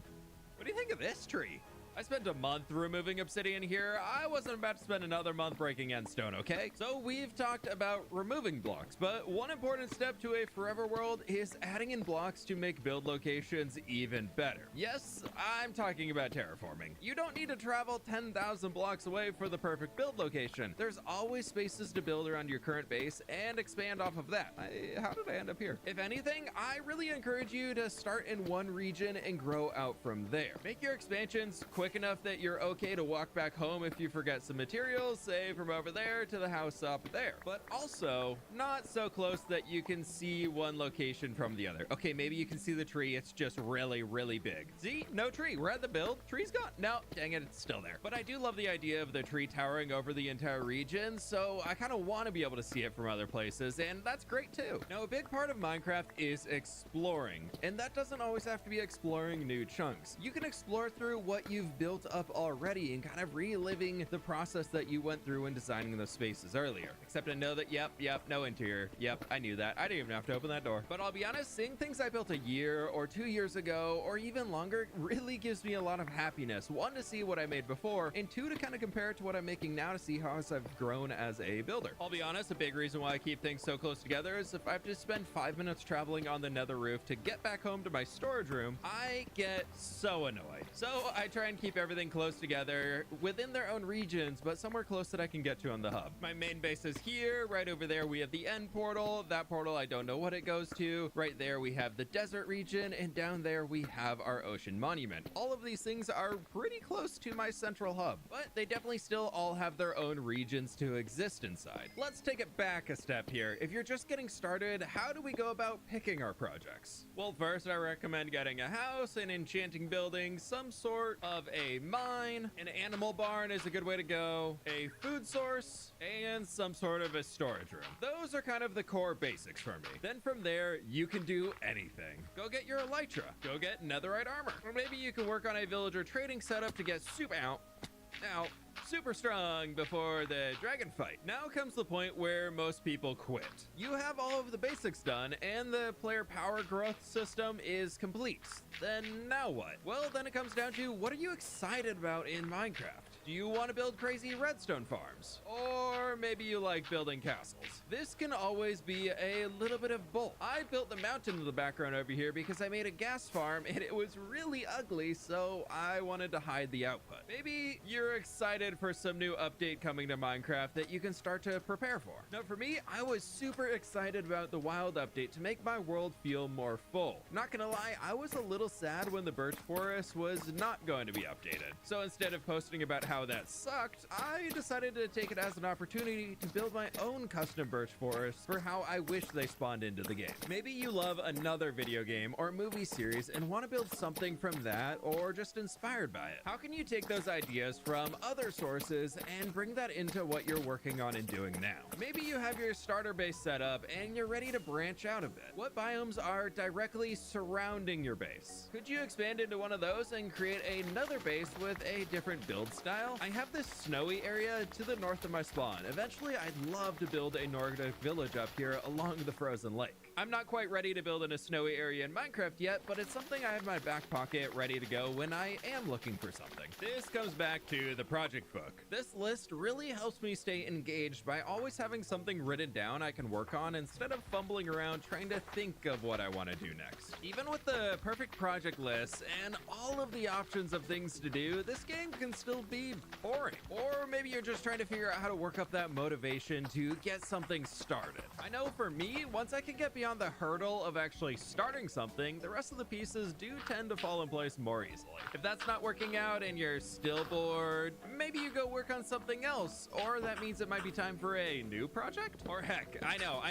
What do you think of this tree? I spent a month removing obsidian here. I wasn't about to spend another month breaking endstone, okay? So we've talked about removing blocks, but one important step to a forever world is adding in blocks to make build locations even better. Yes, I'm talking about terraforming. You don't need to travel 10,000 blocks away for the perfect build location. There's always spaces to build around your current base and expand off of that. How did I end up here? If anything, I really encourage you to start in one region and grow out from there. Make your expansions quick enough that you're okay to walk back home if you forget some materials, say from over there to the house up there, but also not so close that you can see one location from the other. Okay, maybe you can see the tree. It's just really, really big. See, no tree. We're at the build. Tree's gone. No, dang it, it's still there. But I do love the idea of the tree towering over the entire region, so I kind of want to be able to see it from other places, and that's great too. Now, a big part of Minecraft is exploring, and that doesn't always have to be exploring new chunks. You can explore through what you've built up already and kind of reliving the process that you went through when designing those spaces earlier. Except I know that, yep, no interior. Yep, I knew that. I didn't even have to open that door. But I'll be honest, seeing things I built a year or 2 years ago or even longer really gives me a lot of happiness. One, to see what I made before, and two, to kind of compare it to what I'm making now to see how I've grown as a builder. I'll be honest, a big reason why I keep things so close together is if I have to spend 5 minutes traveling on the nether roof to get back home to my storage room, I get so annoyed. So I try and keep everything close together within their own regions, but somewhere close that I can get to on the hub. My main base is here. Right over there we have the end portal. That portal, I don't know what it goes to. Right there we have the desert region, and down there we have our ocean monument. All of these things are pretty close to my central hub, but they definitely still all have their own regions to exist inside. Let's take it back a step here. If you're just getting started, how do we go about picking our projects? Well, first I recommend getting a house, an enchanting building, some sort of a mine, an animal barn is a good way to go, a food source, and some sort of a storage room. Those are kind of the core basics for me. Then from there, you can do anything. Go get your elytra, go get netherite armor, or maybe you can work on a villager trading setup to get super strong before the dragon fight. Now comes the point where most people quit. You have all of the basics done and the player power growth system is complete. Then now what? Well, then it comes down to, what are you excited about in Minecraft? Do you want to build crazy redstone farms? Or maybe you like building castles? This can always be a little bit of both. I built the mountain in the background over here because I made a gas farm and it was really ugly, so I wanted to hide the output. Maybe you're excited for some new update coming to Minecraft that you can start to prepare for. Now for me, I was super excited about the wild update to make my world feel more full. Not gonna lie, I was a little sad when the birch forest was not going to be updated. So instead of posting about how that sucked, I decided to take it as an opportunity to build my own custom birch forest for how I wish they spawned into the game. Maybe you love another video game or movie series and want to build something from that or just inspired by it. How can you take those ideas from other sources and bring that into what you're working on and doing now? Maybe you have your starter base set up and you're ready to branch out a bit. What biomes are directly surrounding your base? Could you expand into one of those and create another base with a different build style? I have this snowy area to the north of my spawn. Eventually, I'd love to build a Nordic village up here along the frozen lake. I'm not quite ready to build in a snowy area in Minecraft yet, but it's something I have in my back pocket ready to go when I am looking for something. This comes back to the project book. This list really helps me stay engaged by always having something written down I can work on instead of fumbling around trying to think of what I want to do next. Even with the perfect project list and all of the options of things to do, this game can still be be boring. Or maybe you're just trying to figure out how to work up that motivation to get something started. I know for me, once I can get beyond the hurdle of actually starting something, the rest of the pieces do tend to fall in place more easily. If that's not working out and you're still bored, maybe you go work on something else, or that means it might be time for a new project? Or heck, I know,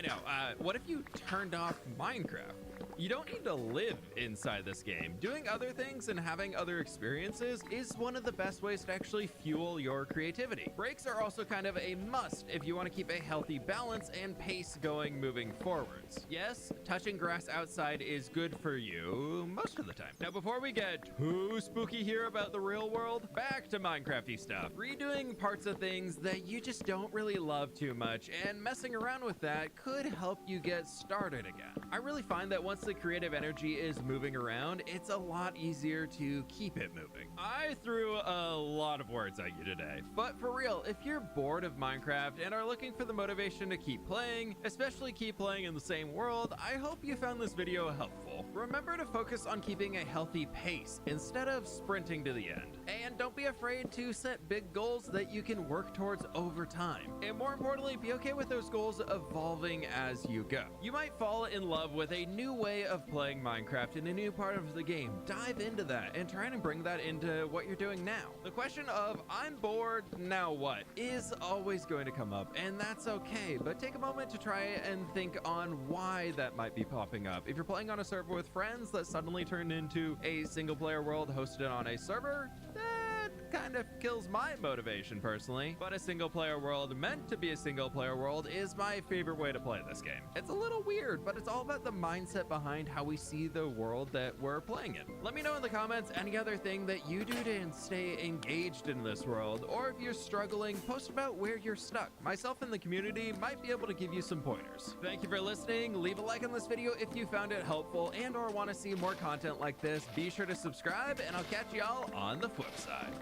what if you turned off Minecraft? You don't need to live inside this game. Doing other things and having other experiences is one of the best ways to actually fuel your creativity. Breaks are also kind of a must if you want to keep a healthy balance and pace going moving forwards. Yes, touching grass outside is good for you most of the time. Now, before we get too spooky here about the real world, back to Minecrafty stuff. Redoing parts of things that you just don't really love too much and messing around with that could help you get started again. I really find that once the creative energy is moving around, it's a lot easier to keep it moving. I threw a lot of words at you today, but for real, if you're bored of Minecraft and are looking for the motivation to keep playing, especially keep playing in the same world, I hope you found this video helpful. Remember to focus on keeping a healthy pace instead of sprinting to the end. And don't be afraid to set big goals that you can work towards over time. And more importantly, be okay with those goals evolving as you go. You might fall in love with a new way of playing Minecraft in a new part of the game. Dive into that and try and bring that into what you're doing now. The question of, I'm bored, now what, is always going to come up, and that's okay, but take a moment to try and think on why that might be popping up. If you're playing on a server with friends that suddenly turned into a single player world hosted on a server, that kind of kills my motivation personally, but a single player world meant to be a single player world is my favorite way to play this game. It's a little weird, but it's all about the mindset behind how we see the world that we're playing in. Let me know in the comments any other thing that you do to stay engaged in this world, or if you're struggling, post about where you're stuck. Myself and the community might be able to give you some pointers. Thank you for listening. Leave a like on this video if you found it helpful and or want to see more content like this. Be sure to subscribe, and I'll catch y'all on the flip side.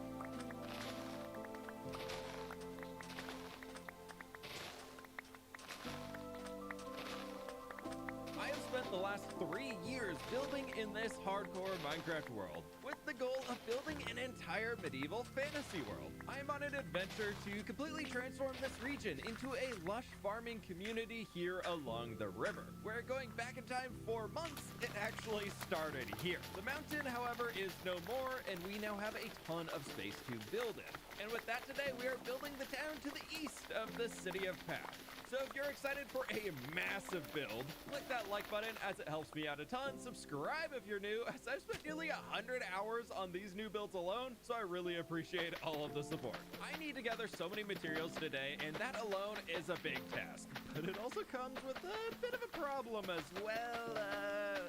The last 3 years building in this hardcore Minecraft world with the goal of building an entire medieval fantasy world. I am on an adventure to completely transform this region into a lush farming community here along the river, where going back in time 4 months, it actually started here. The mountain, however, is no more, and we now have a ton of space to build in. And with that today, we are building the town to the east of the city of Path. So if you're excited for a massive build, click that like button as it helps me out a ton. Subscribe if you're new, as I've spent nearly 100 hours on these new builds alone, so I really appreciate all of the support. I need to gather so many materials today, and that alone is a big task. But it also comes with a bit of a problem as well.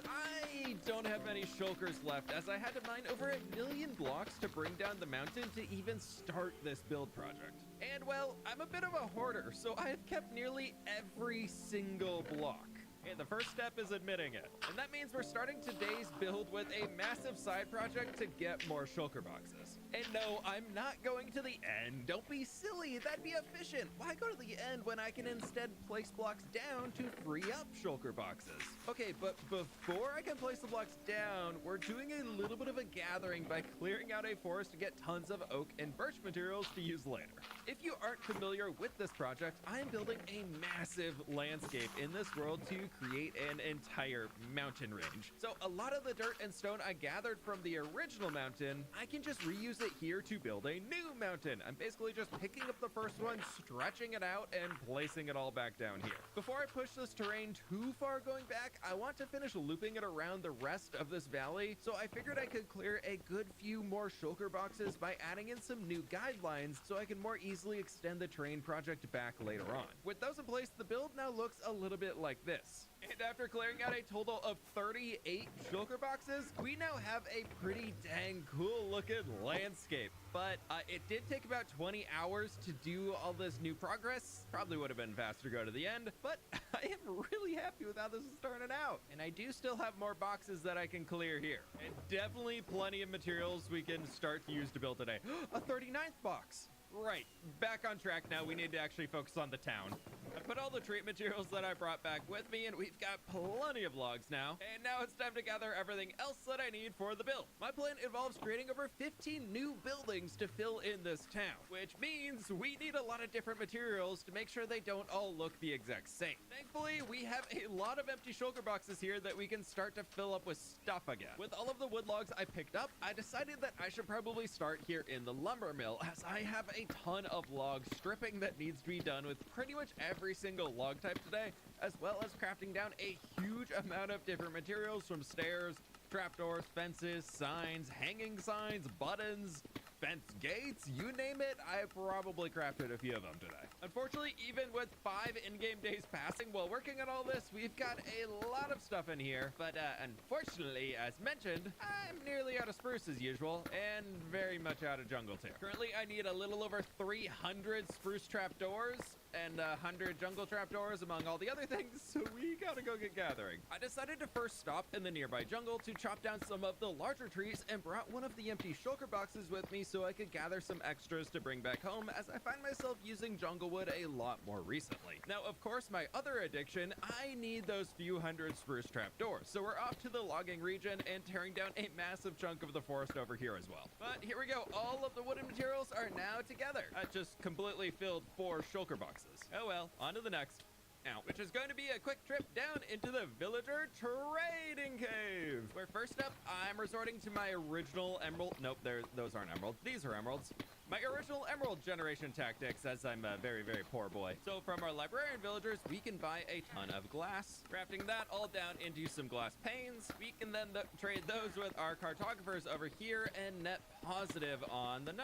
I don't have many shulkers left, as I had to mine over 1 million blocks to bring down the mountain to even start this build project. And well, I'm a bit of a hoarder, so I have kept nearly every single block. And the first step is admitting it. And that means we're starting today's build with a massive side project to get more shulker boxes. And no, I'm not going to the end. Don't be silly, that'd be efficient. Why go to the end when I can instead place blocks down to free up shulker boxes? Okay, but before I can place the blocks down, we're doing a little bit of a gathering by clearing out a forest to get tons of oak and birch materials to use later. If you aren't familiar with this project, I am building a massive landscape in this world to create an entire mountain range. So a lot of the dirt and stone I gathered from the original mountain, I can just reuse it here to build a new mountain. I'm basically just picking up the first one, stretching it out, and placing it all back down here. Before I push this terrain too far going back, I want to finish looping it around the rest of this valley, so I figured I could clear a good few more shulker boxes by adding in some new guidelines so I can more easily extend the terrain project back later on. With those in place, the build now looks a little bit like this. And after clearing out a total of 38 shulker boxes, we now have a pretty dang cool looking landscape. But it did take about 20 hours to do all this new progress. Probably would have been faster to go to the end, but I am really happy with how this is turning out. And I do still have more boxes that I can clear here. And definitely plenty of materials we can start to use to build today. A 39th box. Right, back on track now. We need to actually focus on the town. I put all the treat materials that I brought back with me, and we've got plenty of logs now. And now it's time to gather everything else that I need for the build. My plan involves creating over 15 new buildings to fill in this town, which means we need a lot of different materials to make sure they don't all look the exact same. Thankfully, we have a lot of empty shulker boxes here that we can start to fill up with stuff again. With all of the wood logs I picked up, I decided that I should probably start here in the lumber mill, as I have a ton of log stripping that needs to be done with pretty much every single log type today, as well as crafting down a huge amount of different materials from stairs, trapdoors, fences, signs, hanging signs, buttons, fence gates, you name it, I probably crafted a few of them today. Unfortunately, even with 5 in-game days passing while working on all this, we've got a lot of stuff in here, but unfortunately, as mentioned, I'm nearly out of spruce as usual, and very much out of jungle too. Currently, I need a little over 300 spruce trapdoors, and 100 jungle trapdoors among all the other things, so we gotta go get gathering. I decided to first stop in the nearby jungle to chop down some of the larger trees and brought one of the empty shulker boxes with me so I could gather some extras to bring back home, as I find myself using jungle wood a lot more recently. Now, of course, my other addiction, I need those few hundred spruce trapdoors, so we're off to the logging region and tearing down a massive chunk of the forest over here as well. But here we go, all of the wooden materials are now together. I just completely filled 4 shulker boxes. Oh well, on to the next. Now, which is going to be a quick trip down into the villager trading cave, where first up, I'm resorting to my original emerald. Nope, those aren't emeralds. These are emeralds. My original emerald generation tactics, as I'm a very, very poor boy. So from our librarian villagers, we can buy a ton of glass, crafting that all down into some glass panes. We can then trade those with our cartographers over here and net positive on the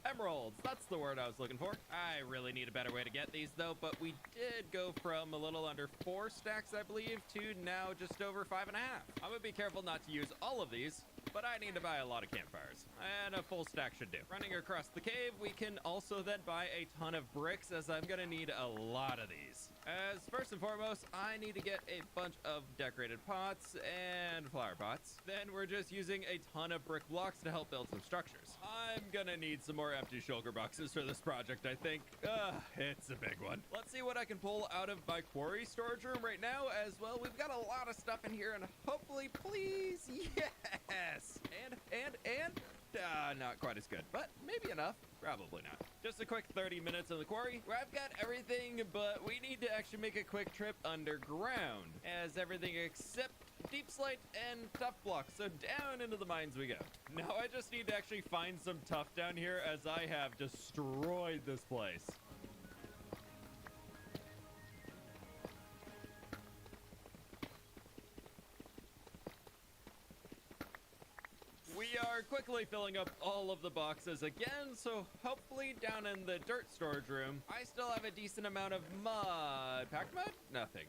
emeralds. That's the word I was looking for. I really need a better way to get these though, but we did go from a little under 4 stacks, I believe, to now just over 5.5. I'm gonna be careful not to use all of these, but I need to buy a lot of campfires, and a full stack should do. Running across the cave, we can also then buy a ton of bricks, as I'm gonna need a lot of these. As first and foremost, I need to get a bunch of decorated pots and flower pots. Then we're just using a ton of brick blocks to help build some structures. I'm gonna need some more empty shulker boxes for this project, I think. It's a big one. Let's see what I can pull out of my quarry storage room right now as well. We've got a lot of stuff in here, and hopefully, please, yes! And not quite as good, but maybe enough. Probably not. Just a quick 30 minutes in the quarry where I've got everything, but we need to actually make a quick trip underground, as everything except deep slate and tough blocks. So down into the mines we go. Now I just need to actually find some tough down here, as I have destroyed this place. We are quickly filling up all of the boxes again, so hopefully down in the dirt storage room, I still have a decent amount of mud. Packed mud? Nothing.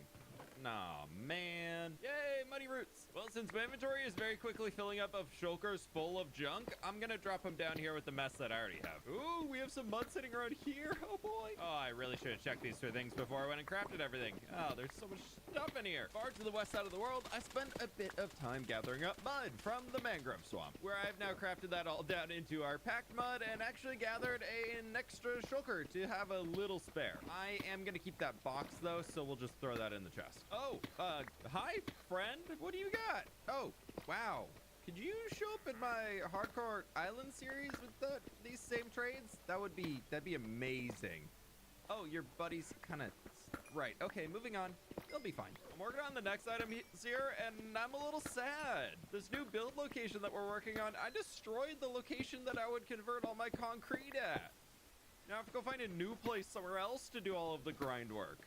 Aw, man. Yay, muddy roots. Well, since my inventory is very quickly filling up of shulkers full of junk, I'm gonna drop them down here with the mess that I already have. Ooh, we have some mud sitting around here. Oh, boy. Oh, I really should have checked these 2 things before I went and crafted everything. Oh, there's so much stuff in here. Far to the west side of the world, I spent a bit of time gathering up mud from the mangrove swamp, where I've now crafted that all down into our packed mud and actually gathered an extra shulker to have a little spare. I am gonna keep that box, though, so we'll just throw that in the chest. Oh, hi, friend. What do you got? Oh, wow. Could you show up in my Hardcore Island series with these same trades? That'd be amazing. Oh, your buddy's kind of... Right, okay, moving on. They'll be fine. I'm working on the next item here, and I'm a little sad. This new build location that we're working on, I destroyed the location that I would convert all my concrete at. Now I have to go find a new place somewhere else to do all of the grind work.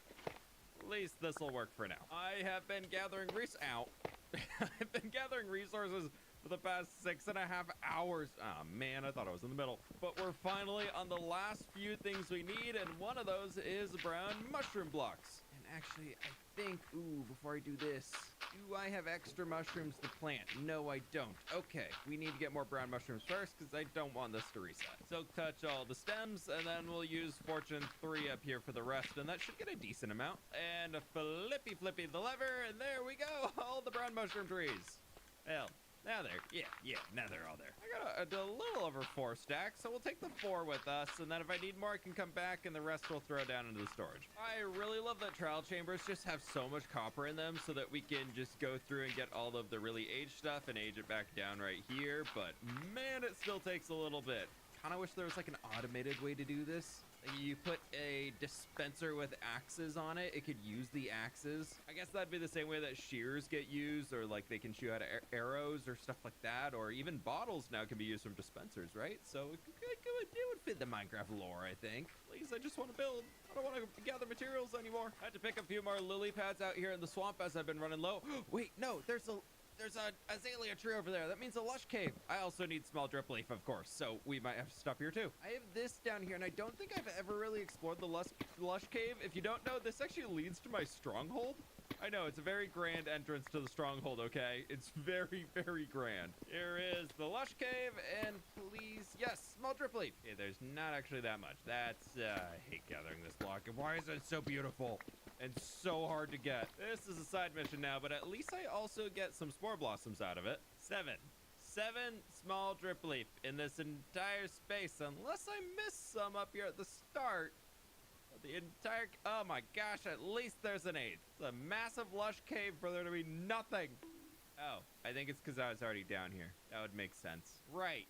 At least this will work for now. I have been gathering I've been gathering resources for the past 6.5 hours. Oh man, I thought I was in the middle. But we're finally on the last few things we need, and one of those is brown mushroom blocks. And actually, I think, before I do this, do I have extra mushrooms to plant? No, I don't. Okay, we need to get more brown mushrooms first, because I don't want this to reset. So touch all the stems, and then we'll use Fortune 3 up here for the rest, and that should get a decent amount. And flippy the lever, and there we go, all the brown mushroom trees. Well, Now they're all there. I got a little over 4 stacks, so we'll take the 4 with us, and then if I need more, I can come back, and the rest we'll throw down into the storage. I really love that trial chambers just have so much copper in them so that we can just go through and get all of the really aged stuff and age it back down right here, but man, it still takes a little bit. Kind of wish there was like an automated way to do this. You put a dispenser with axes on it, it could use the axes. I guess that'd be the same way that shears get used, or like they can shoot out arrows or stuff like that, or even bottles now can be used from dispensers, right? So it would fit the Minecraft lore, I think. Please, I just want to build. I don't want to gather materials anymore. I had to pick a few more lily pads out here in the swamp as I've been running low. Wait, no, there's an azalea tree over there. That means a lush cave. I also need small drip leaf, of course, so we might have to stop here too. I have this down here, and I don't think I've ever really explored the lush cave. If you don't know, this actually leads to my stronghold. I know, it's a very grand entrance to the stronghold, okay? It's very, very grand. Here is the lush cave, and please, yes, small drip leaf. Okay, there's not actually that much. That's, I hate gathering this block. And why is it so beautiful and so hard to get? This is a side mission now, but at least I also get some spore blossoms out of it. 7 small drip leaf in this entire space, unless I missed some up here at the start. The entire, oh my gosh, at least there's an 8th. It's a massive lush cave for there to be nothing. Oh, I think it's because I was already down here. That would make sense. Right.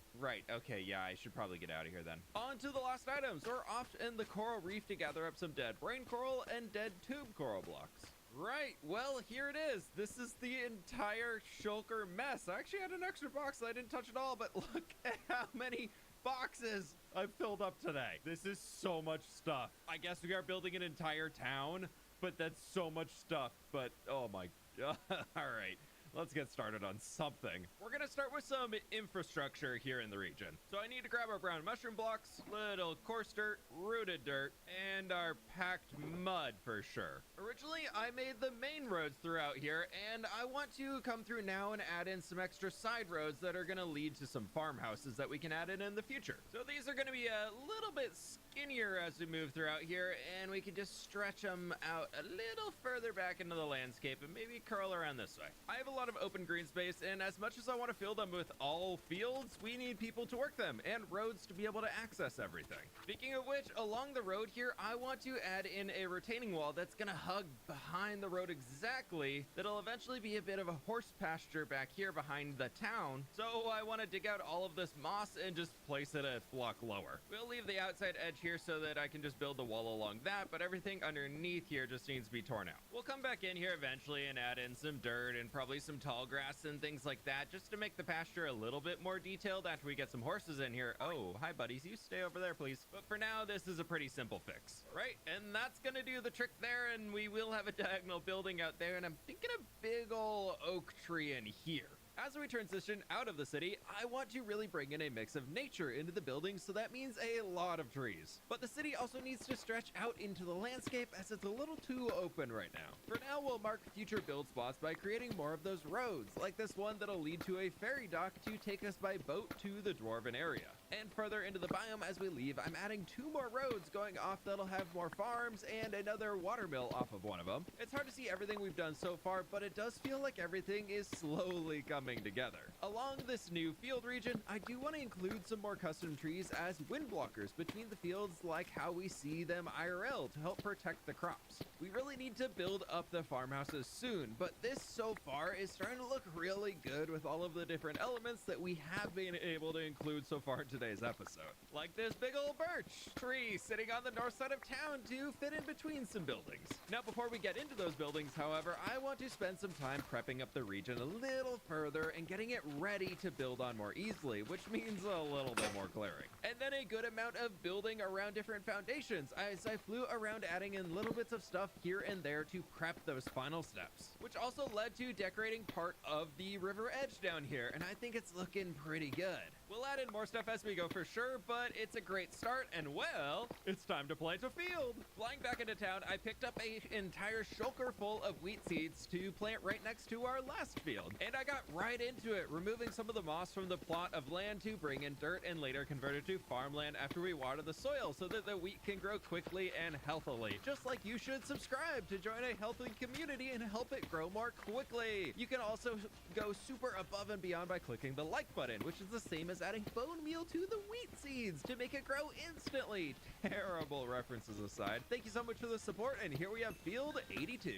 Okay, yeah, I should probably get out of here then. On to the last items. We're off in the coral reef to gather up some dead brain coral and dead tube coral blocks. Right, well, here it is. This is the entire shulker mess. I actually had an extra box that I didn't touch at all, but look at how many boxes I've filled up today. This is so much stuff. I guess we are building an entire town, but that's so much stuff. But oh my god. All right. Let's get started on something. We're gonna start with some infrastructure here in the region. So I need to grab our brown mushroom blocks, little coarse dirt, rooted dirt, and our packed mud for sure. Originally, I made the main roads throughout here, and I want to come through now and add in some extra side roads that are gonna lead to some farmhouses that we can add in the future. So these are gonna be a little bit skinnier as we move throughout here, and we can just stretch them out a little further back into the landscape and maybe curl around this way. I have a lot of open green space, and as much as I want to fill them with all fields, we need people to work them and roads to be able to access everything. Speaking of which, along the road here, I want to add in a retaining wall that's gonna hug behind the road exactly. That'll eventually be a bit of a horse pasture back here behind the town. So I want to dig out all of this moss and just place it a block lower. We'll leave the outside edge here so that I can just build the wall along that, but everything underneath here just needs to be torn out. We'll come back in here eventually and add in some dirt and probably some tall grass and things like that, just to make the pasture a little bit more detailed after we get some horses in here. Oh, hi buddies, you stay over there please. But for now, this is a pretty simple fix, right? And that's gonna do the trick there, and we will have a diagonal building out there, and I'm thinking a big ol' oak tree in here. As we transition out of the city, I want to really bring in a mix of nature into the building, so that means a lot of trees. But the city also needs to stretch out into the landscape as it's a little too open right now. For now, we'll mark future build spots by creating more of those roads, like this one that'll lead to a ferry dock to take us by boat to the dwarven area. And further into the biome as we leave, I'm adding 2 more roads going off that'll have more farms and another water mill off of one of them. It's hard to see everything we've done so far, but it does feel like everything is slowly coming together. Along this new field region, I do want to include some more custom trees as wind blockers between the fields, like how we see them IRL, to help protect the crops. We really need to build up the farmhouses soon, but this so far is starting to look really good with all of the different elements that we have been able to include so far in today's episode. Like this big old birch tree sitting on the north side of town to fit in between some buildings. Now, before we get into those buildings, however, I want to spend some time prepping up the region a little further and getting it ready to build on more easily, which means a little bit more clearing. And then a good amount of building around different foundations as I flew around adding in little bits of stuff here and there to prep those final steps, which also led to decorating part of the river edge down here, and I think it's looking pretty good. We'll add in more stuff as we go for sure, but it's a great start, and well, it's time to plant a field. Flying back into town, I picked up an entire shulker full of wheat seeds to plant right next to our last field. And I got right into it, removing some of the moss from the plot of land to bring in dirt and later convert it to farmland after we water the soil so that the wheat can grow quickly and healthily. Just like you should subscribe to join a healthy community and help it grow more quickly. You can also go super above and beyond by clicking the like button, which is the same as adding bone meal to the wheat seeds to make it grow instantly. Terrible references aside, thank you so much for the support, and here we have field 82.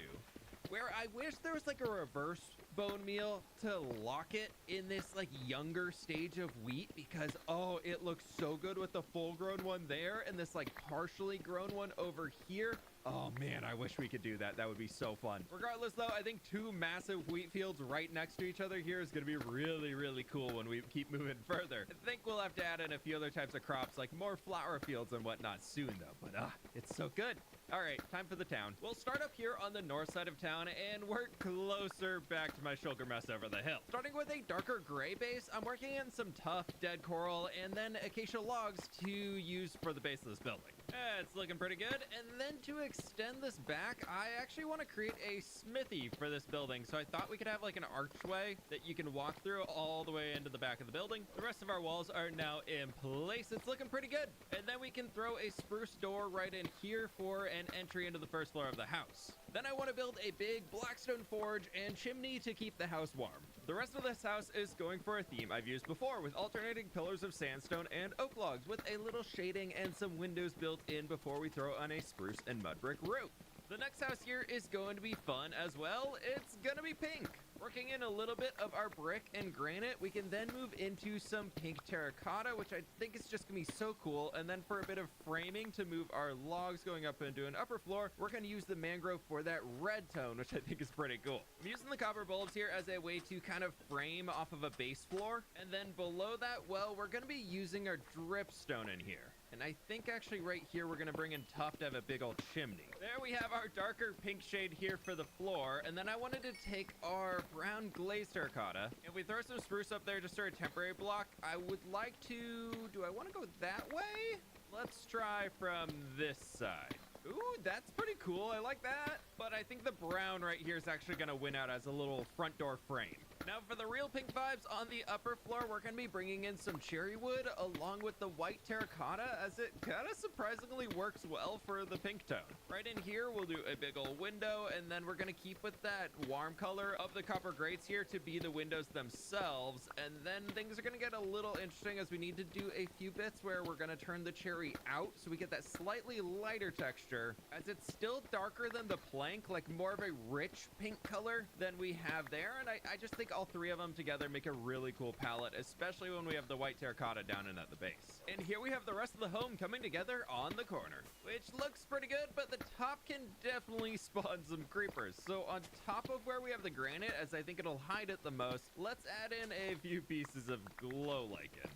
Where I wish there was like a reverse bone meal to lock it in this like younger stage of wheat, because oh, it looks so good with the full grown one there and this like partially grown one over here. Oh man, I wish we could do that. That would be so fun. Regardless though, I think two massive wheat fields right next to each other here is going to be really, really cool when we keep moving further. I think we'll have to add in a few other types of crops, like more flower fields and whatnot soon though, but it's so good. All right, time for the town. We'll start up here on the north side of town and work closer back to my shulker mess over the hill. Starting with a darker gray base, I'm working in some tough dead coral and then acacia logs to use for the base of this building. It's looking pretty good. And then to extend this back, I actually want to create a smithy for this building. So I thought we could have like an archway that you can walk through all the way into the back of the building. The rest of our walls are now in place. It's looking pretty good. And then we can throw a spruce door right in here for an entry into the first floor of the house. Then I want to build a big blackstone forge and chimney to keep the house warm. The rest of this house is going for a theme I've used before, with alternating pillars of sandstone and oak logs with a little shading and some windows built in before we throw on a spruce and mud brick roof. The next house here is going to be fun as well. It's gonna be pink. Working in a little bit of our brick and granite, we can then move into some pink terracotta, which I think is just gonna be so cool. And then for a bit of framing to move our logs going up into an upper floor, we're gonna use the mangrove for that red tone, which I think is pretty cool. I'm using the copper bulbs here as a way to kind of frame off of a base floor. And then below that, well, we're gonna be using our dripstone in here. And I think actually right here, we're gonna bring in tuff to have a big old chimney. There we have our darker pink shade here for the floor. And then I wanted to take our brown glazed terracotta. If we throw some spruce up there just for a temporary block, I would like to, do I wanna go that way? Let's try from this side. Ooh, that's pretty cool. I like that. But I think the brown right here is actually gonna win out as a little front door frame. Now for the real pink vibes on the upper floor, we're gonna be bringing in some cherry wood along with the white terracotta, as it kind of surprisingly works well for the pink tone. Right in here, we'll do a big old window, and then we're gonna keep with that warm color of the copper grates here to be the windows themselves. And then things are gonna get a little interesting as we need to do a few bits where we're gonna turn the cherry out so we get that slightly lighter texture, as it's still darker than the plank, like more of a rich pink color than we have there. And I just think all three of them together make a really cool palette, especially when we have the white terracotta down in at the base. And here we have the rest of the home coming together on the corner, which looks pretty good, but the top can definitely spawn some creepers. So on top of where we have the granite, as I think it'll hide it the most, let's add in a few pieces of glow lichen.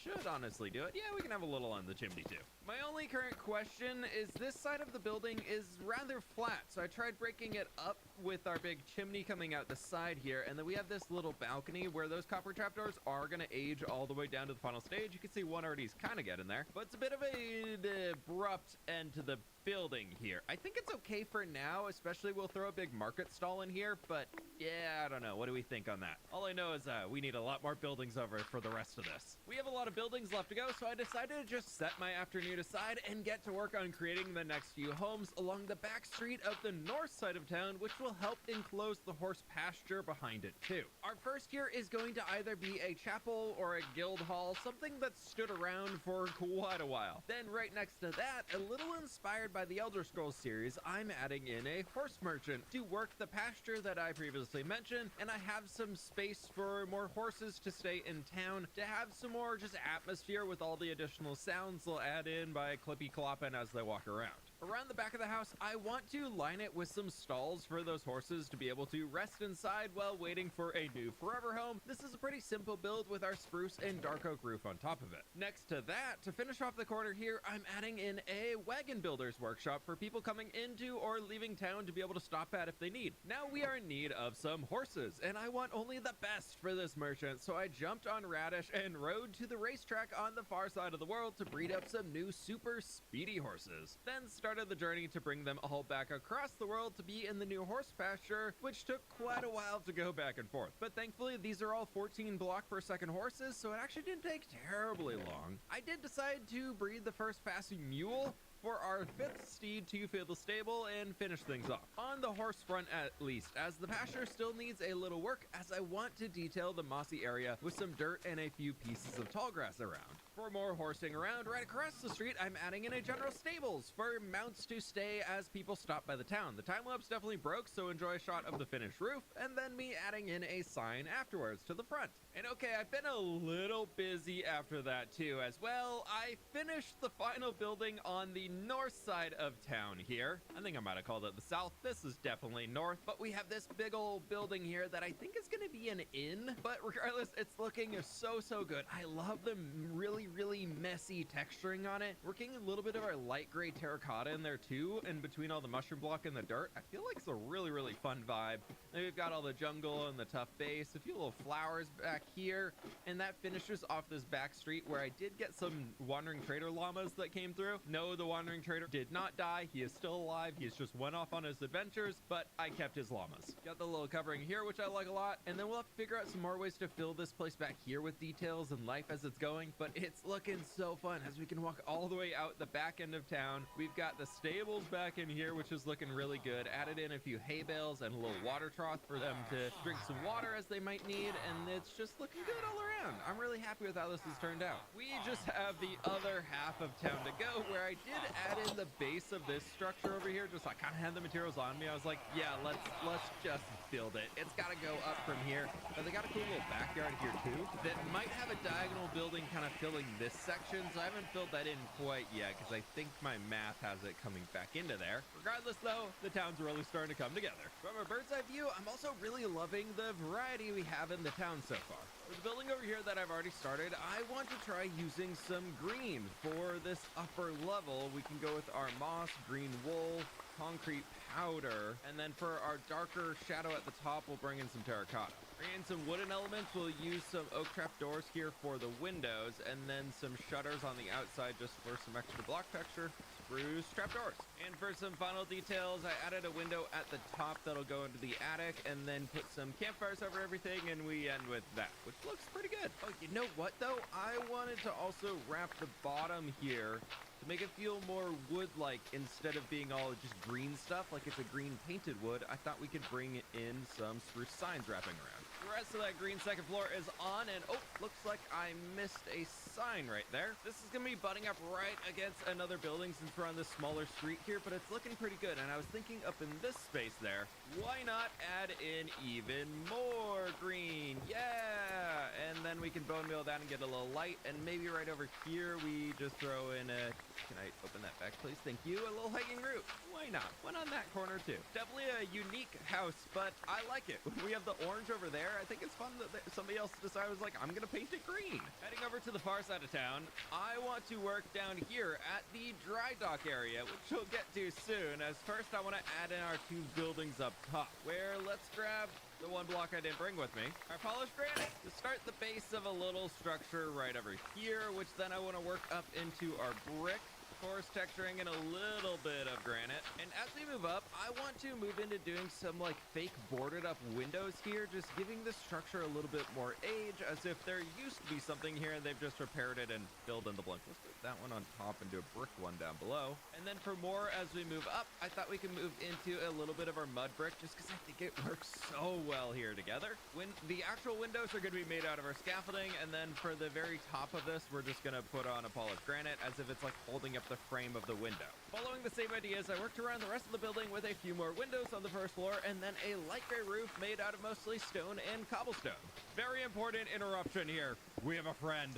Should honestly do it. Yeah, we can have a little on the chimney too. My only current question is this side of the building is rather flat, so I tried breaking it up with our big chimney coming out the side here, and then we have this little balcony where those copper trapdoors are going to age all the way down to the final stage. You can see one already is kind of getting there, but it's a bit of a abrupt end to the building here. I think it's okay for now, especially we'll throw a big market stall in here, but yeah, I don't know. What do we think on that? All I know is we need a lot more buildings over for the rest of this. We have a lot of buildings left to go, so I decided to just set my afternoon aside and get to work on creating the next few homes along the back street of the north side of town, which will help enclose the horse pasture behind it too. Our first here is going to either be a chapel or a guild hall, something that's stood around for quite a while. Then right next to that, a little inspired by the Elder Scrolls series, I'm adding in a horse merchant to work the pasture that I previously mentioned, and I have some space for more horses to stay in town, to have some more just atmosphere with all the additional sounds they'll add in by clippy clopping as they walk around. Around the back of the house, I want to line it with some stalls for those horses to be able to rest inside while waiting for a new forever home. This is a pretty simple build with our spruce and dark oak roof on top of it. Next to that, to finish off the corner here, I'm adding in a wagon builder's workshop for people coming into or leaving town to be able to stop at if they need. Now we are in need of some horses, and I want only the best for this merchant, so I jumped on Radish and rode to the racetrack on the far side of the world to breed up some new super speedy horses. Then started the journey to bring them all back across the world to be in the new horse pasture, which took quite a while to go back and forth. But thankfully, these are all 14 block per second horses, so it actually didn't take terribly long. I did decide to breed the first passing mule for our 5th steed to fill the stable and finish things off. On the horse front at least, as the pasture still needs a little work, as I want to detail the mossy area with some dirt and a few pieces of tall grass around. For more horsing around, right across the street, I'm adding in a general stables for mounts to stay as people stop by the town. The time lapse definitely broke, so enjoy a shot of the finished roof, and then me adding in a sign afterwards to the front. And okay, I've been a little busy after that too as well. I finished the final building on the north side of town here. I think I might have called it the south. This is definitely north, but we have this big old building here that I think is going to be an inn, but regardless, it's looking so good. I love the really messy texturing on it. Working a little bit of our light gray terracotta in there too, and between all the mushroom block and the dirt, I feel like it's a really fun vibe. And we've got all the jungle and the tough base, a few little flowers back here, and that finishes off this back street where I did get some wandering trader llamas that came through. No, the wandering trader did not die. He is still alive. He's just went off on his adventures, but I kept his llamas. Got the little covering here, which I like a lot, and then we'll have to figure out some more ways to fill this place back here with details and life as it's going, but it's looking so fun as we can walk all the way out the back end of town. We've got the stables back in here, which is looking really good. Added in a few hay bales and a little water trough for them to drink some water as they might need, and it's just looking good all around. I'm really happy with how this has turned out. We just have the other half of town to go, where I did add in the base of this structure over here. Just I kind of had the materials on me. I was like, yeah, let's just build it. It's got to go up from here. But they got a cool little backyard here too that might have a diagonal building kind of filling this section, so I haven't filled that in quite yet because I think my math has it coming back into there. Regardless though, the town's really starting to come together. From a bird's eye view, I'm also really loving the variety we have in the town so far. For the building over here that I've already started, I want to try using some green. For this upper level, we can go with our moss, green wool, concrete powder, and then for our darker shadow at the top, we'll bring in some terracotta. Bring in some wooden elements, we'll use some oak trap doors here for the windows, and then some shutters on the outside just for some extra block texture. Spruce trapdoors. And for some final details, I added a window at the top that'll go into the attic, and then put some campfires over everything, and we end with that, which looks pretty good. Oh, you know what though? I wanted to also wrap the bottom here to make it feel more wood-like instead of being all just green stuff like it's a green painted wood. I thought we could bring in some spruce signs wrapping around. The rest of that green second floor is on, and oh, looks like I missed a sign right there. This is gonna be butting up right against another building since we're on this smaller street here, but it's looking pretty good. And I was thinking up in this space there, why not add in even more green? Yeah! And then we can bone meal that and get a little light, and maybe right over here we just throw in a, can I open that back please? Thank you. A little hanging roof. Why not? One on that corner too. Definitely a unique house, but I like it. We have the orange over there. I think it's fun that somebody else decided was like, I'm gonna paint it green. Heading over to the far side of town, I want to work down here at the dry dock area, which we'll get to soon. As first, I want to add in our two buildings up top, where let's grab the one block I didn't bring with me, our polished granite, to start the base of a little structure right over here, which then I want to work up into our brick, course texturing, and a little bit of granite. And as we move up, I want to move into doing some like fake boarded up windows here, just giving the structure a little bit more age, as if there used to be something here and they've just repaired it and filled in the blank. Let's put that one on top and do a brick one down below. And then for more as we move up, I thought we could move into a little bit of our mud brick, just because I think it works so well here together. When the actual windows are going to be made out of our scaffolding, and then for the very top of this, we're just going to put on a polished granite as if it's like holding up the frame of the window. Following the same ideas, I worked around the rest of the building with a few more windows on the first floor, and then a light gray roof made out of mostly stone and cobblestone. Very important interruption here. We have a friend.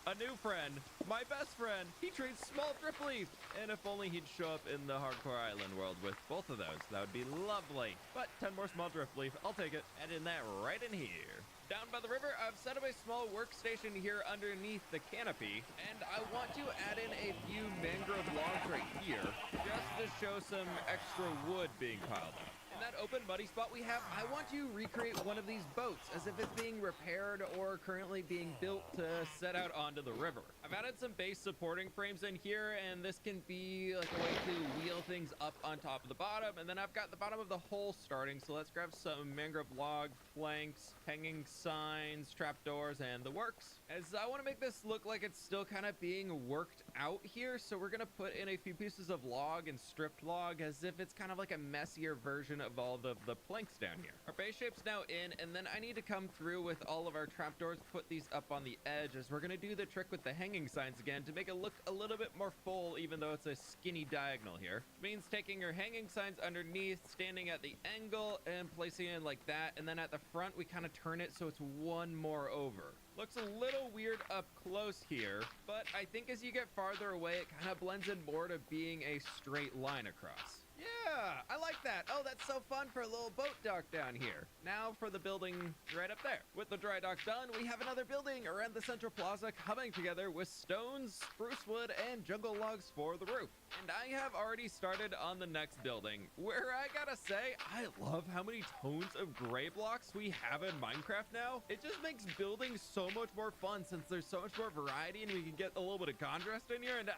a new friend, my best friend. He trades small Dripleaf. And if only he'd show up in the Hardcore Island world with both of those, that would be lovely. But 10 more small Dripleaf, I'll take it. And in that right in here. Down by the river, I've set up a small workstation here underneath the canopy, and I want to add in a few mangrove logs right here, just to show some extra wood being piled up. In that open muddy spot we have, I want to recreate one of these boats as if it's being repaired or currently being built to set out onto the river. I've added some base supporting frames in here, and this can be like a way to wheel things up on top of the bottom, and then I've got the bottom of the hole starting, so let's grab some mangrove log, planks, hanging signs, trapdoors, and the works. As I want to make this look like it's still kind of being worked out here, so we're gonna put in a few pieces of log and stripped log as if it's kind of like a messier version of all the planks down here. Our base shape's now in, and then I need to come through with all of our trapdoors, put these up on the edge, as we're gonna do the trick with the hanging signs again to make it look a little bit more full, even though it's a skinny diagonal here. Which means taking your hanging signs underneath, standing at the angle, and placing it like that, and then at the front we kind of turn it so it's one more over. Looks a little weird up close here, but I think as you get farther away, it kind of blends in more to being a straight line across. Yeah, I like that. Oh, that's so fun for a little boat dock down here. Now for the building right up there. With the dry dock done, we have another building around the central plaza coming together with stones, spruce wood, and jungle logs for the roof. And I have already started on the next building, where I gotta say, I love how many tones of gray blocks we have in Minecraft now. It just makes building so much more fun since there's so much more variety and we can get a little bit of contrast in here, and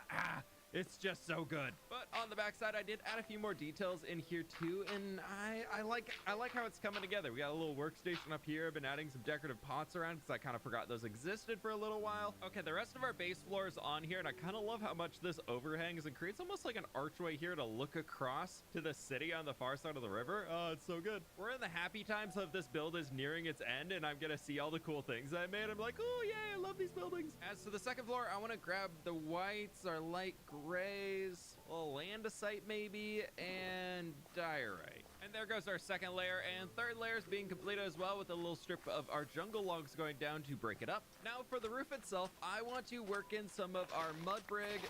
it's just so good. But on the backside, I did add a few more details in here too, and I like how it's coming together. We got a little workstation up here. I've been adding some decorative pots around because I kind of forgot those existed for a little while. Okay, the rest of our base floor is on here, and I kind of love how much this overhangs and creates almost like an archway here to look across to the city on the far side of the river. Oh, it's so good. We're in the happy times of this build is nearing its end, and I'm gonna see all the cool things I made. I'm like, oh yay, I love these buildings. As to the second floor, I want to grab the whites, our light grays, a little andesite maybe, and diorite. And there goes our second layer, and third layer is being completed as well with a little strip of our jungle logs going down to break it up. Now for the roof itself, I want to work in some of our mud brick,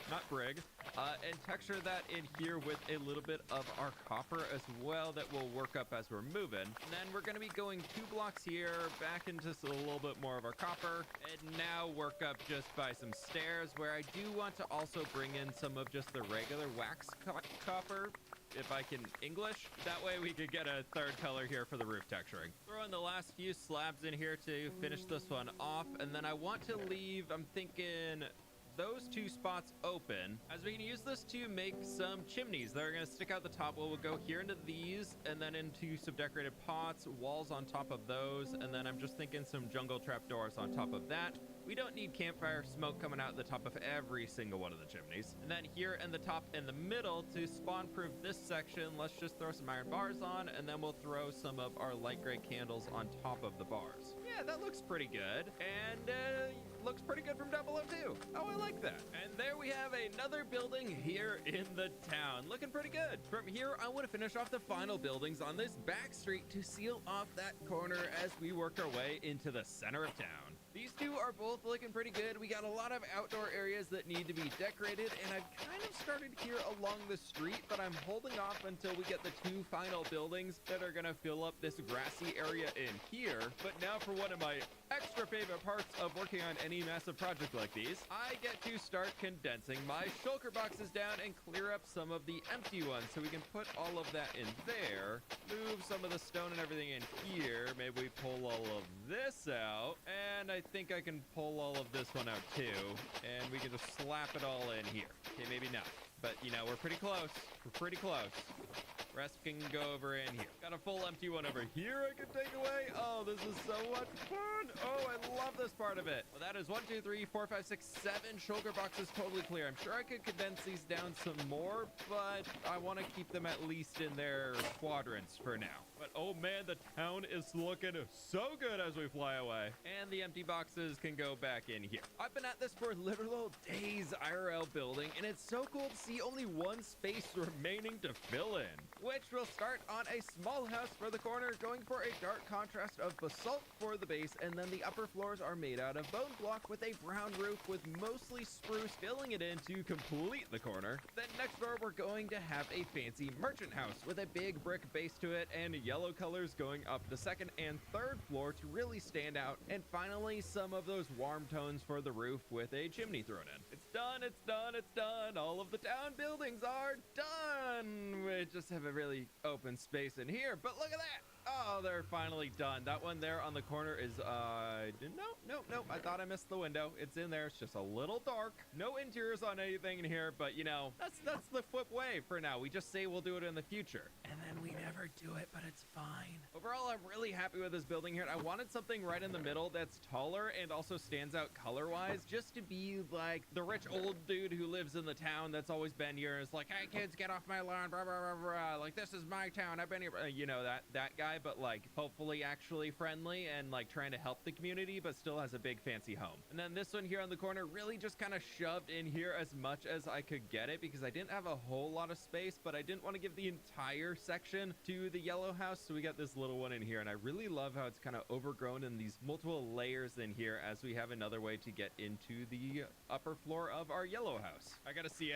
not brig, and texture that in here with a little bit of our copper as well that will work up as we're moving. And then we're going to be going 2 blocks here, back into a little bit more of our copper, and now work up just by some stairs, where I do want to also bring in some of just the regular wax copper, if I can English. That way we could get a third color here for the roof texturing. Throw in the last few slabs in here to finish this one off, and then I want to leave, I'm thinking, those 2 spots open, as we can use this to make some chimneys that are going to stick out the top. We'll go here into these, and then into some decorated pots, walls on top of those, and then I'm just thinking some jungle trapdoors on top of that. We don't need campfire smoke coming out the top of every single one of the chimneys. And then here in the top in the middle, to spawn proof this section, let's just throw some iron bars on, and then we'll throw some of our light gray candles on top of the bars. Yeah, that looks pretty good, and looks pretty good from down below too. Oh, I like that. And there we have another building here in the town, looking pretty good. From here, I want to finish off the final buildings on this back street to seal off that corner as we work our way into the center of town. These 2 are both looking pretty good. We got a lot of outdoor areas that need to be decorated, and I've kind of started here along the street, but I'm holding off until we get the 2 final buildings that are gonna fill up this grassy area in here. But now for one of my extra favorite parts of working on any massive project like these, I get to start condensing my shulker boxes down and clear up some of the empty ones, so we can put all of that in there, move some of the stone and everything in here. Maybe we pull all of this out, and I think I can pull all of this one out too, and we can just slap it all in here. Okay, maybe not, but you know, we're pretty close. We're pretty close. Rest can go over in here. Got a full empty one over here I can take away. Oh, this is so much fun. Oh, I love this part of it. Well, that is 1, 2, 3, 4, 5, 6, 7 shulker boxes totally clear. I'm sure I could condense these down some more, but I want to keep them at least in their quadrants for now. But oh man, the town is looking so good as we fly away. And the empty boxes can go back in here. I've been at this for literal days IRL building, and it's so cool to see only one space remaining to fill in, which will start on a small house for the corner, going for a dark contrast of basalt for the base, and then the upper floors are made out of bone block with a brown roof with mostly spruce filling it in to complete the corner. Then next door we're going to have a fancy merchant house with a big brick base to it and yellow colors going up the second and third floor to really stand out, and finally some of those warm tones for the roof with a chimney thrown in. It's done, it's done, it's done. All of the town buildings are done. We just have a really open space in here, but look at that. Oh, they're finally done. That one there on the corner is, nope. I thought I missed the window. It's in there. It's just a little dark. No interiors on anything in here, but you know, that's the flip way for now. We just say we'll do it in the future, and then we never do it, but it's fine. Overall, I'm really happy with this building here. I wanted something right in the middle that's taller and also stands out color-wise, just to be like the rich old dude who lives in the town that's always been here. Is like, hey kids, get off my lawn, blah, blah, blah, blah. Like, this is my town. I've been here. You know, that guy, but like hopefully actually friendly and like trying to help the community, but still has a big fancy home. And then this one here on the corner really just kind of shoved in here as much as I could get it, because I didn't have a whole lot of space, but I didn't want to give the entire section to the yellow house, so we got this little one in here. And I really love how it's kind of overgrown in these multiple layers in here, as we have another way to get into the upper floor of our yellow house. I gotta see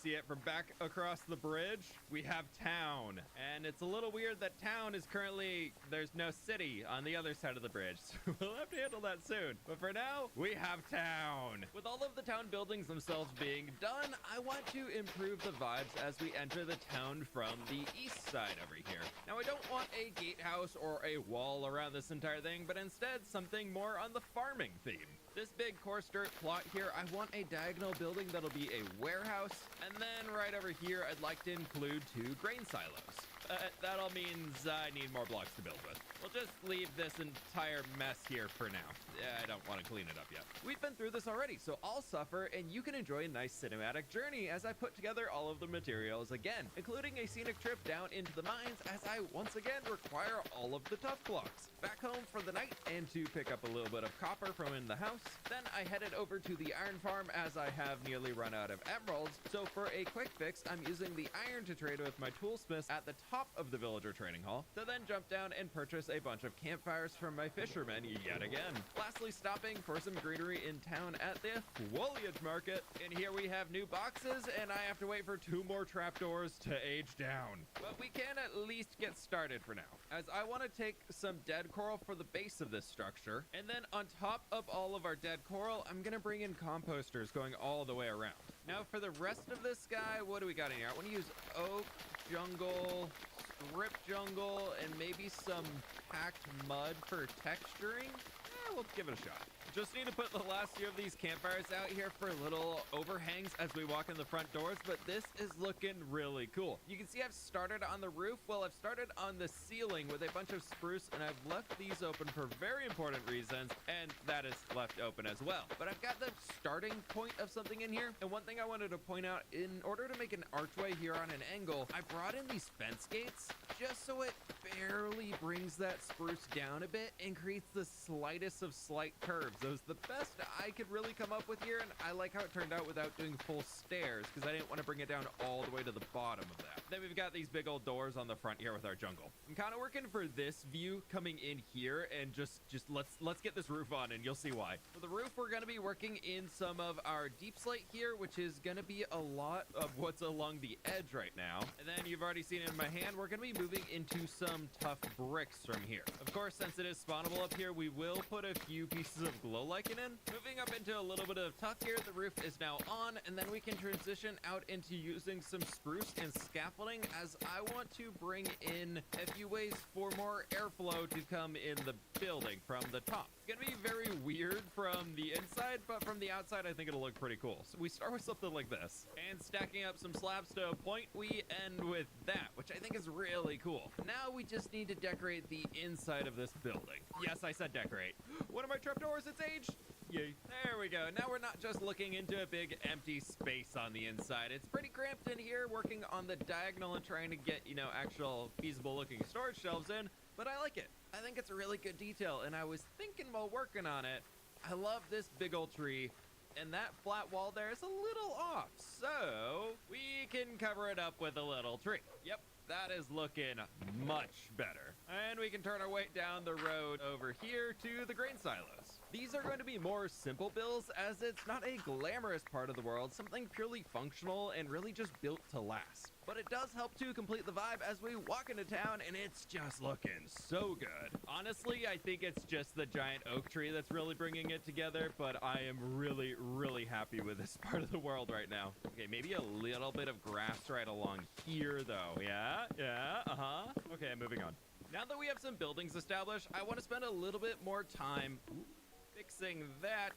it from back across the bridge. We have town, and it's a little weird that town is currently, there's no city on the other side of the bridge, so we'll have to handle that soon. But for now, we have town. With all of the town buildings themselves being done, I want to improve the vibes as we enter the town from the east side over here. Now, I don't want a gatehouse or a wall around this entire thing, but instead something more on the farming theme. This big coarse dirt plot here, I want a diagonal building that'll be a warehouse, and then right over here, I'd like to include 2 grain silos. That all means I need more blocks to build with. We'll just leave this entire mess here for now. I don't want to clean it up yet. We've been through this already, so I'll suffer and you can enjoy a nice cinematic journey as I put together all of the materials again, including a scenic trip down into the mines as I once again require all of the tough blocks. Back home for the night and to pick up a little bit of copper from in the house. Then I headed over to the iron farm as I have nearly run out of emeralds, so for a quick fix, I'm using the iron to trade with my toolsmiths at the top of the villager training hall, to then jump down and purchase a bunch of campfires from my fishermen yet again. Lastly, stopping for some greenery in town at the foliage market. And here we have new boxes, and I have to wait for 2 more trapdoors to age down. But we can at least get started for now, as I want to take some dead coral for the base of this structure, and then on top of all of our dead coral, I'm gonna bring in composters going all the way around. Now for the rest of this guy, what do we got in here? I want to use oak, jungle, strip jungle, and maybe some packed mud for texturing. We'll give it a shot. Just need to put the last few of these campfires out here for little overhangs as we walk in the front doors, but this is looking really cool. You can see I've started on the roof. Well, I've started on the ceiling with a bunch of spruce, and I've left these open for very important reasons, and that is left open as well. But I've got the starting point of something in here, and one thing I wanted to point out, in order to make an archway here on an angle, I brought in these fence gates just so it barely brings that spruce down a bit and creates the slightest of slight curves. That was the best I could really come up with here, and I like how it turned out without doing full stairs, because I didn't want to bring it down all the way to the bottom of that. Then we've got these big old doors on the front here with our jungle. I'm kind of working for this view coming in here, and just let's get this roof on, and you'll see why. For the roof, we're going to be working in some of our deep slate here, which is going to be a lot of what's along the edge right now. And then you've already seen it in my hand, we're going to be moving into some tough bricks from here. Of course, since it is spawnable up here, we will put a few pieces of glow lichen in. Moving up into a little bit of tuff here, the roof is now on, and then we can transition out into using some spruce and scaffolding, as I want to bring in a few ways for more airflow to come in the building from the top. It's gonna be very weird from the inside, but from the outside, I think it'll look pretty cool. So we start with something like this, and stacking up some slabs to a point, we end with that, which I think is really cool. Now we just need to decorate the inside of this building. Yes, I said decorate. One of my trapdoors, it's aged. Yay. There we go. Now we're not just looking into a big empty space on the inside. It's pretty cramped in here, working on the diagonal and trying to get, actual feasible looking storage shelves in, but I like it. I think it's a really good detail, and I was thinking while working on it, I love this big old tree, and that flat wall there is a little off, so we can cover it up with a little tree. Yep. That is looking much better. And we can turn our way down the road over here to the grain silos. These are going to be more simple builds, as it's not a glamorous part of the world, something purely functional and really just built to last. But it does help to complete the vibe as we walk into town, and it's just looking so good. Honestly, I think it's just the giant oak tree that's really bringing it together, but I am really, really happy with this part of the world right now. Okay, maybe a little bit of grass right along here, though. Yeah, Okay, moving on. Now that we have some buildings established, I want to spend a little bit more time fixing that,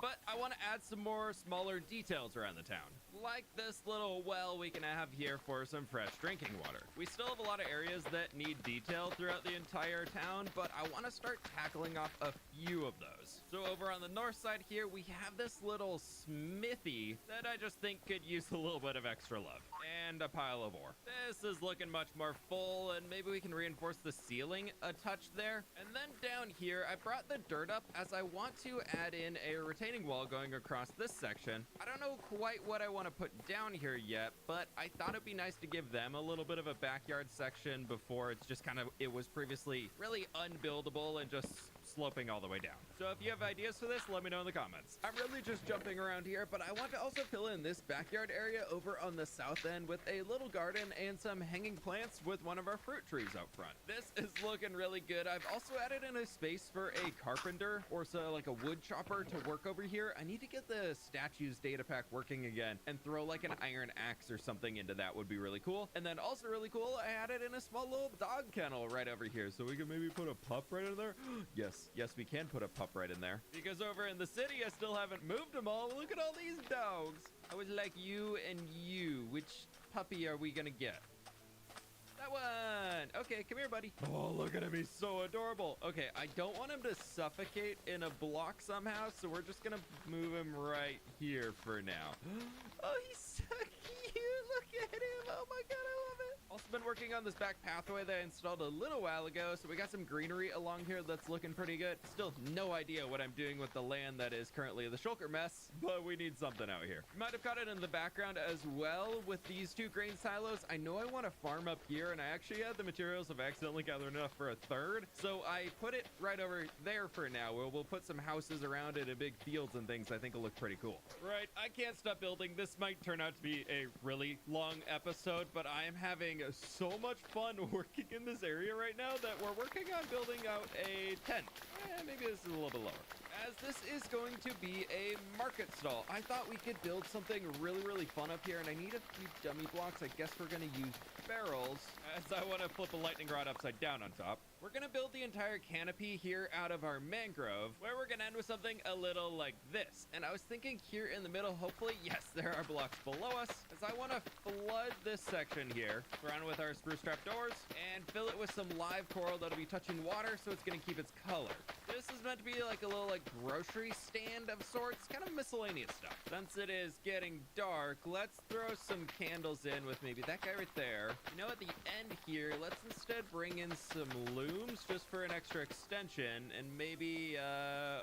but I want to add some more smaller details around the town, like this little well we can have here for some fresh drinking water. We still have a lot of areas that need detail throughout the entire town, but I want to start tackling off a few of those. So over on the north side here, we have this little smithy that I just think could use a little bit of extra love, and a pile of ore. This is looking much more full, and maybe we can reinforce the ceiling a touch there. And then down here, I brought the dirt up as I want to add in a retaining wall going across this section. I don't know quite what I want to put down here yet, but I thought it'd be nice to give them a little bit of a backyard section before it's just it was previously really unbuildable and just sloping all the way down. So if you have ideas for this, let me know in the comments. I'm really just jumping around here, but I want to also fill in this backyard area over on the south end with a little garden and some hanging plants with one of our fruit trees out front. This is looking really good. I've also added in a space for a carpenter or so like a wood chopper to work over here. I need to get the statues data pack working again and throw like an iron axe or something into that would be really cool. And then also really cool, I added in a small little dog kennel right over here, so we can maybe put a pup right in there. Yes, we can put a pup right in there, because over in the city I still haven't moved them all. Look at all these dogs. I would like you and you. Which puppy are we gonna get? That one. Okay, come here, buddy. Oh, look at him. He's so adorable. Okay, I don't want him to suffocate in a block somehow, so we're just gonna move him right here for now. Oh, he's so cute. Look at him. Oh my god, I love it. Also been working on this back pathway that I installed a little while ago, so we got some greenery along here that's looking pretty good. Still no idea what I'm doing with the land that is currently the shulker mess, but we need something out here. You might have caught it in the background as well with these two grain silos. I know I want to farm up here, and I actually had the materials of accidentally gathered enough for a third, so I put it right over there for now, where we'll put some houses around it and big fields and things. I think will look pretty cool. Right, I can't stop building. This might turn out to be a really long episode, but I am having so much fun working in this area right now that we're working on building out a tent. Maybe this is a little bit lower, as this is going to be a market stall. I thought we could build something really, really fun up here, and I need a few dummy blocks. I guess we're going to use barrels, as I want to flip a lightning rod upside down on top. We're going to build the entire canopy here out of our mangrove, where we're going to end with something a little like this. And I was thinking here in the middle, hopefully, yes, there are blocks below us, as I want to flood this section here, surround with our spruce trap doors, and fill it with some live coral that'll be touching water, so it's going to keep its color. This is meant to be like a little grocery stand of sorts, kind of miscellaneous stuff. Since it is getting dark, let's throw some candles in with maybe that guy right there. You know, at the end here, let's instead bring in some looms just for an extra extension, and maybe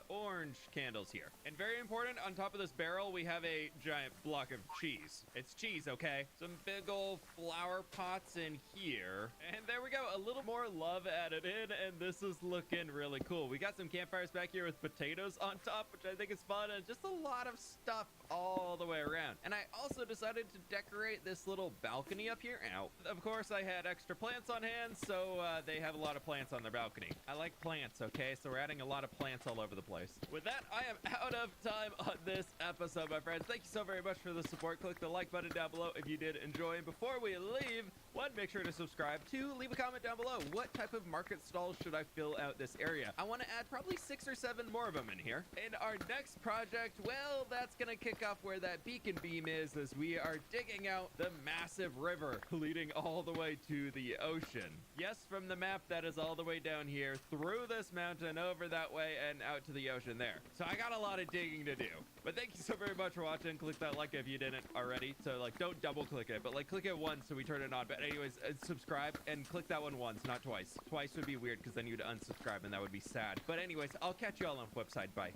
orange candles here. And very important, on top of this barrel, we have a giant block of cheese. It's cheese, okay? Some big old flower pots in here. And there we go, a little more love added in, and this is looking really cool. We got some campfires back here with potatoes on top, which I think is fun, and just a lot of stuff all the way around. And I also decided to decorate this little balcony up here. Ow. Of course, I had extra plants on hand, so they have a lot of plants on their balcony. I like plants, okay? So we're adding a lot of plants all over the place. With that, I am out of time on this episode, my friends. Thank you so very much for the support. Click the like button down below if you did enjoy. And before we leave, one, make sure to subscribe. Two, leave a comment down below. What type of market stalls should I fill out this area? I want to add add probably 6 or 7 more of them in here. And our next project, well, that's gonna kick off where that beacon beam is, as we are digging out the massive river leading all the way to the ocean. Yes, from the map, that is all the way down here, through this mountain, over that way, and out to the ocean there. So I got a lot of digging to do. But thank you so very much for watching. Click that like if you didn't already. So like, don't double click it, but like click it once so we turn it on. But anyways, subscribe and click that one once, not twice. Twice would be weird because then you'd unsubscribe and that would be sad. But anyways, I'll catch you all on the flip side. Bye.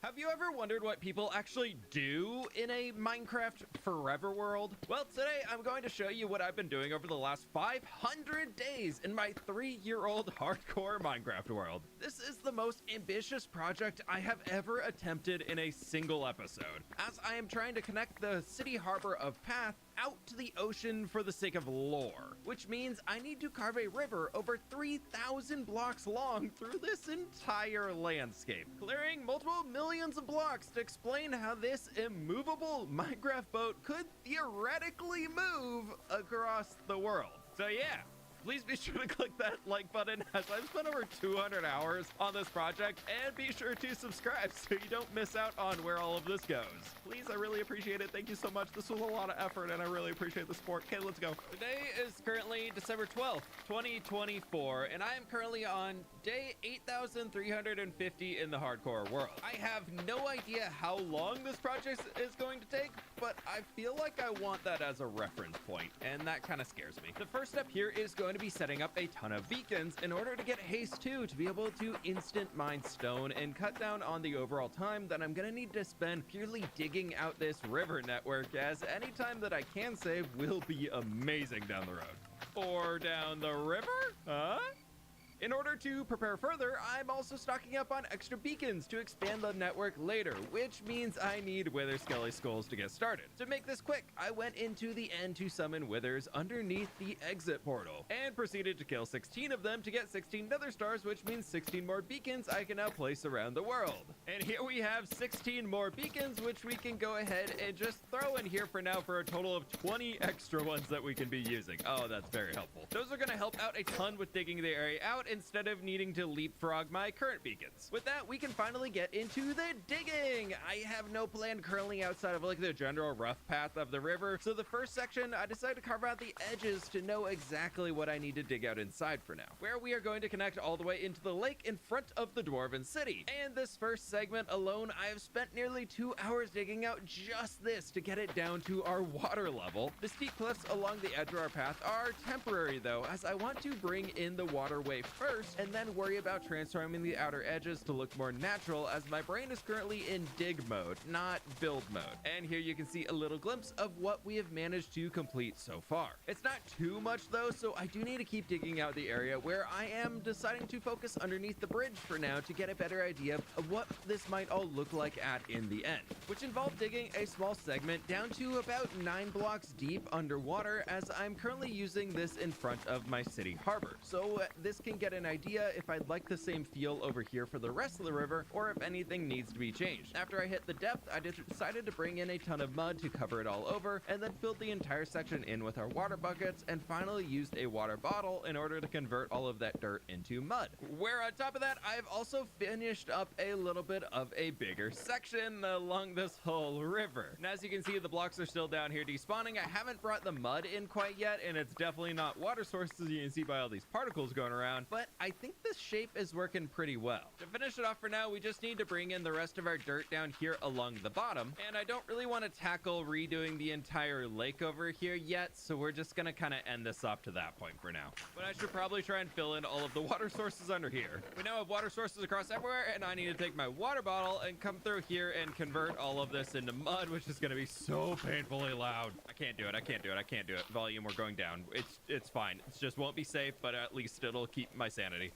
Have you ever wondered what people actually do in a Minecraft Forever world? Well, today I'm going to show you what I've been doing over the last 500 days in my 3-year-old hardcore Minecraft world. This is the most ambitious project I have ever attempted in a single episode, as I am trying to connect the city harbor of Path out to the ocean for the sake of lore, which means I need to carve a river over 3,000 blocks long through this entire landscape, clearing multiple millions of blocks to explain how this immovable Minecraft boat could theoretically move across the world. So yeah, please be sure to click that like button, as I've spent over 200 hours on this project, and be sure to subscribe so you don't miss out on where all of this goes. Please, I really appreciate it. Thank you so much. This was a lot of effort, and I really appreciate the support. Okay, let's go. Today is currently December 12th, 2024, and I am currently on day 8,350 in the hardcore world. I have no idea how long this project is going to take, but I feel like I want that as a reference point, and that kind of scares me. The first step here is going to be setting up a ton of beacons in order to get haste 2 to be able to instant mine stone and cut down on the overall time that I'm gonna need to spend purely digging out this river network, as any time that I can save will be amazing down the road. Or down the river? Huh? In order to prepare further, I'm also stocking up on extra beacons to expand the network later, which means I need Wither Skelly Skulls to get started. To make this quick, I went into the end to summon withers underneath the exit portal, and proceeded to kill 16 of them to get 16 nether stars, which means 16 more beacons I can now place around the world. And here we have 16 more beacons, which we can go ahead and just throw in here for now for a total of 20 extra ones that we can be using. Oh, that's very helpful. Those are going to help out a ton with digging the area out, instead of needing to leapfrog my current beacons. With that, we can finally get into the digging. I have no plan currently outside of like the general rough path of the river, so the first section I decided to carve out the edges to know exactly what I need to dig out inside for now, where we are going to connect all the way into the lake in front of the Dwarven City. And this first segment alone, I have spent nearly 2 hours digging out just this to get it down to our water level. The steep cliffs along the edge of our path are temporary though, as I want to bring in the waterway first and then worry about transforming the outer edges to look more natural, as my brain is currently in dig mode, not build mode. And here you can see a little glimpse of what we have managed to complete so far. It's not too much though, so I do need to keep digging out the area where I am deciding to focus underneath the bridge for now to get a better idea of what this might all look like at in the end, which involved digging a small segment down to about 9 blocks deep underwater, as I'm currently using this in front of my city harbor. So this can get an idea if I'd like the same feel over here for the rest of the river, or if anything needs to be changed. After I hit the depth, I decided to bring in a ton of mud to cover it all over, and then filled the entire section in with our water buckets, and finally used a water bottle in order to convert all of that dirt into mud. Where on top of that, I've also finished up a little bit of a bigger section along this whole river. And as you can see, the blocks are still down here despawning. I haven't brought the mud in quite yet, and it's definitely not water sources you can see by all these particles going around, but I think this shape is working pretty well. To finish it off for now, we just need to bring in the rest of our dirt down here along the bottom, and I don't really want to tackle redoing the entire lake over here yet, so we're just gonna kind of end this off to that point for now. But I should probably try and fill in all of the water sources under here. We now have water sources across everywhere, and I need to take my water bottle and come through here and convert all of this into mud, which is gonna be so painfully loud. I can't do it. I can't do it. I can't do it. Volume, we're going down. It's fine. It just won't be safe, but at least it'll keep my sanity.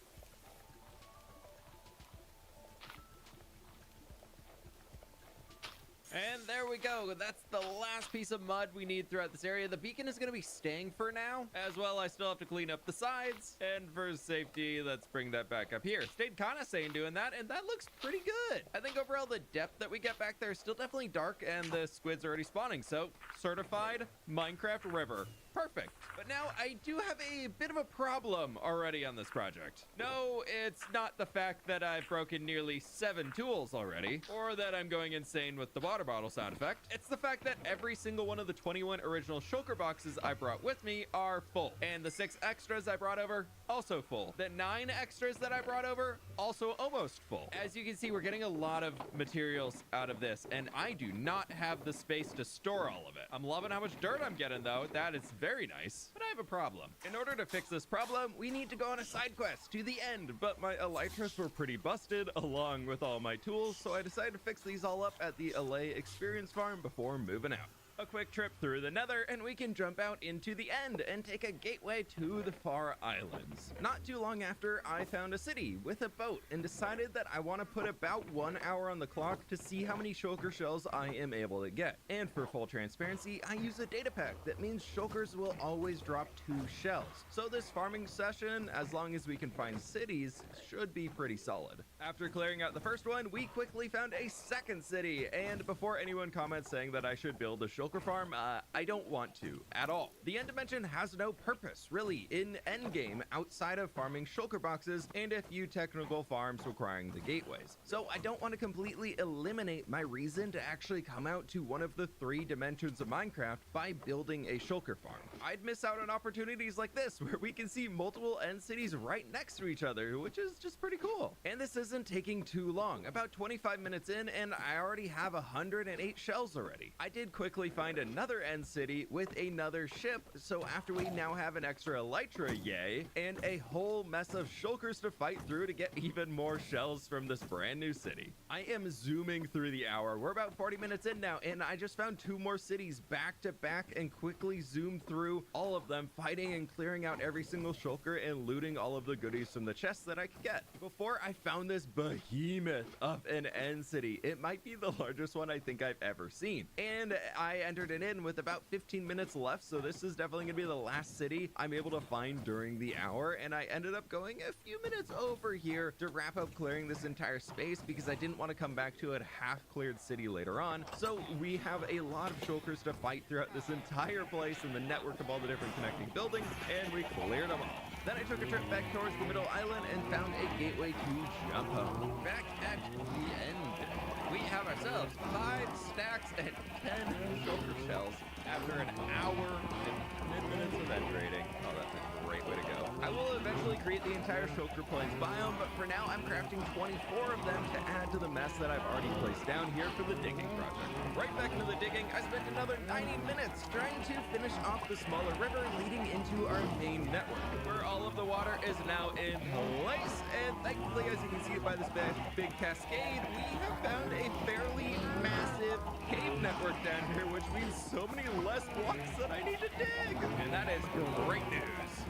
And there we go. That's the last piece of mud we need throughout this area. The beacon is going to be staying for now. As well, I still have to clean up the sides. And for safety, let's bring that back up here. Stayed kind of sane doing that, and that looks pretty good. I think overall the depth that we get back there is still definitely dark, and the squid's already spawning. So, certified Minecraft River. Perfect. But now I do have a bit of a problem already on this project. No, it's not the fact that I've broken nearly 7 tools already, or that I'm going insane with the water bottle sound effect. It's the fact that every single one of the 21 original shulker boxes I brought with me are full. And the 6 extras I brought over, also full. The 9 extras that I brought over, also almost full. As you can see, we're getting a lot of materials out of this, and I do not have the space to store all of it. I'm loving how much dirt I'm getting, though. That is very nice. But I have a problem. In order to fix this problem, we need to go on a side quest to the end, but my elytras were pretty busted along with all my tools, so I decided to fix these all up at the LA Experience Farm before moving out. A quick trip through the nether, and we can jump out into the end and take a gateway to the far islands. Not too long after, I found a city with a boat and decided that I want to put about 1 hour on the clock to see how many shulker shells I am able to get. And for full transparency, I use a data pack that means shulkers will always drop 2 shells. So this farming session, as long as we can find cities, should be pretty solid. After clearing out the first one, we quickly found a second city, and before anyone comments saying that I should build a shulker farm, I don't want to at all. The end dimension has no purpose, really, in endgame outside of farming shulker boxes and a few technical farms requiring the gateways. So I don't want to completely eliminate my reason to actually come out to one of the 3 dimensions of Minecraft by building a shulker farm. I'd miss out on opportunities like this where we can see multiple end cities right next to each other, which is just pretty cool. And this isn't taking too long, about 25 minutes in, and I already have 108 shells already. I did quickly find another end city with another ship, so after we now have an extra elytra, yay, and a whole mess of shulkers to fight through to get even more shells from this brand new city. I am zooming through the hour. We're about 40 minutes in now, and I just found 2 more cities back to back and quickly zoomed through all of them, fighting and clearing out every single shulker and looting all of the goodies from the chests that I could get. Before I found this behemoth of an end city. It might be the largest one I think I've ever seen, and I entered it in with about 15 minutes left, so this is definitely gonna be the last city I'm able to find during the hour, and I ended up going a few minutes over here to wrap up clearing this entire space because I didn't want to come back to a half-cleared city later on. So we have a lot of shulkers to fight throughout this entire place and the network of all the different connecting buildings, and we cleared them all. Then I took a trip back towards the middle island and found a gateway to jump home. Back at the end, we have ourselves 5 stacks and 10 shulker shells after an hour and 10 minutes of end raiding. Oh, that's a great way to go. I will eventually create the entire shulker plains biome, but for now I'm crafting 24 of them to add to the mess that I've already placed down here for the digging project. Right back into the digging, I spent another 90 minutes trying to finish off the smaller river leading into our main network, where all of the water is now in place, and thankfully, as you can see by this big cascade, we have found a fairly massive cave network down here, which means so many less blocks that I need to dig, and that is great news.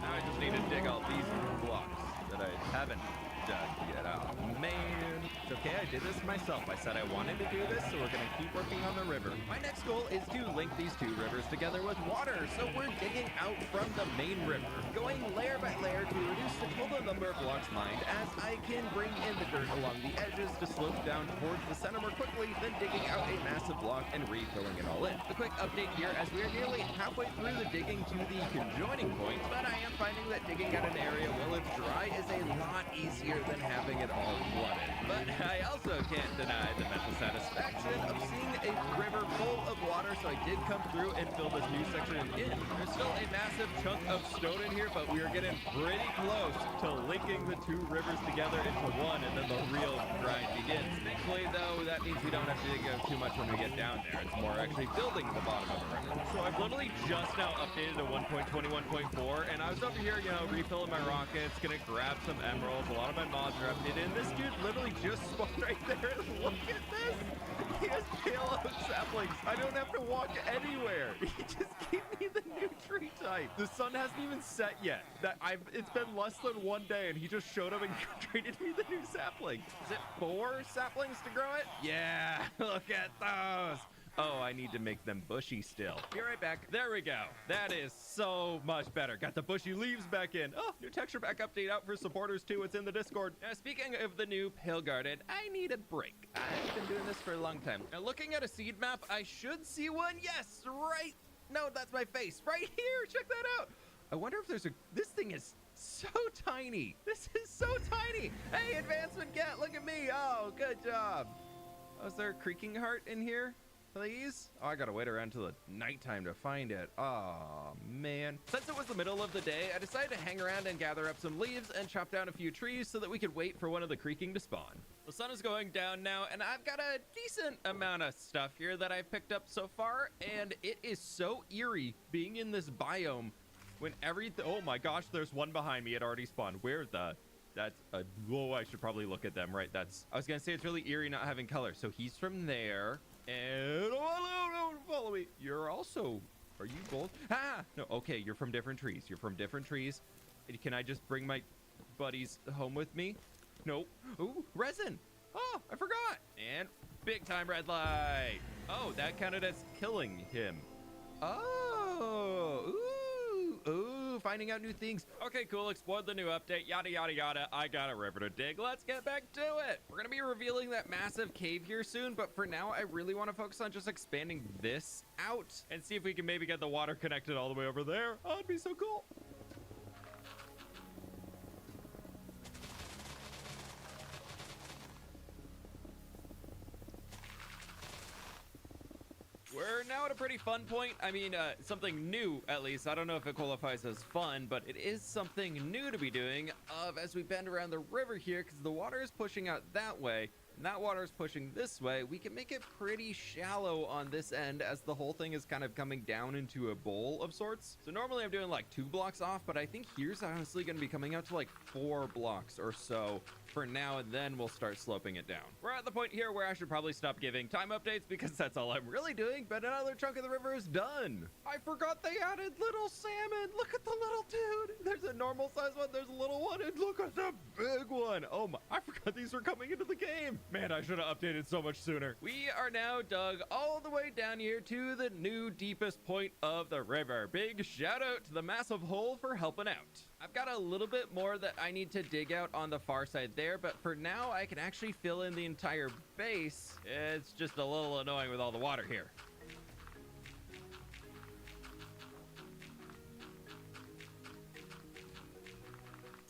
Now I just need to dig all these blocks that I haven't dug yet. Oh man, it's okay, I did this myself. I said I wanted to do this, so we're gonna keep working on the river. My next goal is to link these 2 rivers together with water, so we're digging out from the main river, going layer by layer to reduce the total number of blocks mined, as I can bring in the dirt along the edges to slope down towards the center more quickly than digging out a massive block and refilling it all in. A quick update here, as we are nearly halfway through the digging to the conjoining point, but I am finding that digging out an area while it's dry is a lot easier than having it all flooded. But I also can't deny the mental satisfaction of seeing a river full of water, so I did come through and fill this new section in. There's still a massive chunk of stone in here, but we are getting pretty close to linking the 2 rivers together into one, and then the real grind begins. Thankfully, though, that means we don't have to dig out too much when we get down there. It's more actually building the bottom of the river. So I've literally just now updated to 1.21.4, and I was over here, refilling my rockets, gonna grab some emeralds. A lot of my mods are updated, and this dude literally just spawned right there. Look at this! He has pale oak saplings. I don't have to walk anywhere. He just gave me the new tree type. The sun hasn't even set yet. It's been less than 1 day, and he just showed up and traded me the new sapling. Is it 4 saplings to grow it? Yeah, look at those. I need to make them bushy still. Be right back. There we go. That is so much better. Got the bushy leaves back in. Oh, new texture pack update out for supporters too. It's in the Discord. Now, speaking of the new Pale Garden, I need a break. I've been doing this for a long time. Now, looking at a seed map, I should see one. Yes, right. No, that's my face. Right here. Check that out. I wonder if there's a... This thing is so tiny. This is so tiny. Hey, advancement cat, look at me. Oh, good job. Oh, is there a creaking heart in here? Please? Oh, I gotta wait around till the nighttime to find it. Oh, man. Since it was the middle of the day, I decided to hang around and gather up some leaves and chop down a few trees so that we could wait for one of the creaking to spawn. The sun is going down now, and I've got a decent amount of stuff here that I've picked up so far, and it is so eerie being in this biome when everything... Oh my gosh, there's one behind me. It already spawned. Where the... That's a... Whoa, I should probably look at them, right? That's... I was gonna say it's really eerie not having color. So he's from there. And... Oh, no, follow me. You're also... Are you both? Ah! No, okay, you're from different trees. You're from different trees. Can I just bring my buddies home with me? Nope. Ooh, resin. Oh, I forgot. And big time red light. Oh, that counted as killing him. Oh, ooh, finding out new things. Okay, cool. Explored the new update. Yada, yada, yada. I got a river to dig. Let's get back to it. We're going to be revealing that massive cave here soon, but for now, I really want to focus on just expanding this out and see if we can maybe get the water connected all the way over there. Oh, it'd be so cool. We're now at a pretty fun point. I mean, something new, at least. I don't know if it qualifies as fun, but it is something new to be doing as we bend around the river here, because the water is pushing out that way, and that water is pushing this way. We can make it pretty shallow on this end as the whole thing is kind of coming down into a bowl of sorts. So normally I'm doing like 2 blocks off, but I think here's honestly going to be coming out to like 4 blocks or so for now, and then we'll start sloping it down. We're at the point here where I should probably stop giving time updates because that's all I'm really doing, but another chunk of the river is done. I forgot they added little salmon. Look at the little dude. There's a normal size one, there's a little one, and look at the big one. Oh my, I forgot these were coming into the game. Man, I should have updated so much sooner. We are now dug all the way down here to the new deepest point of the river. Big shout out to the massive hole for helping out. I've got a little bit more that I need to dig out on the far side there, but for now I can actually fill in the entire base. It's just a little annoying with all the water here.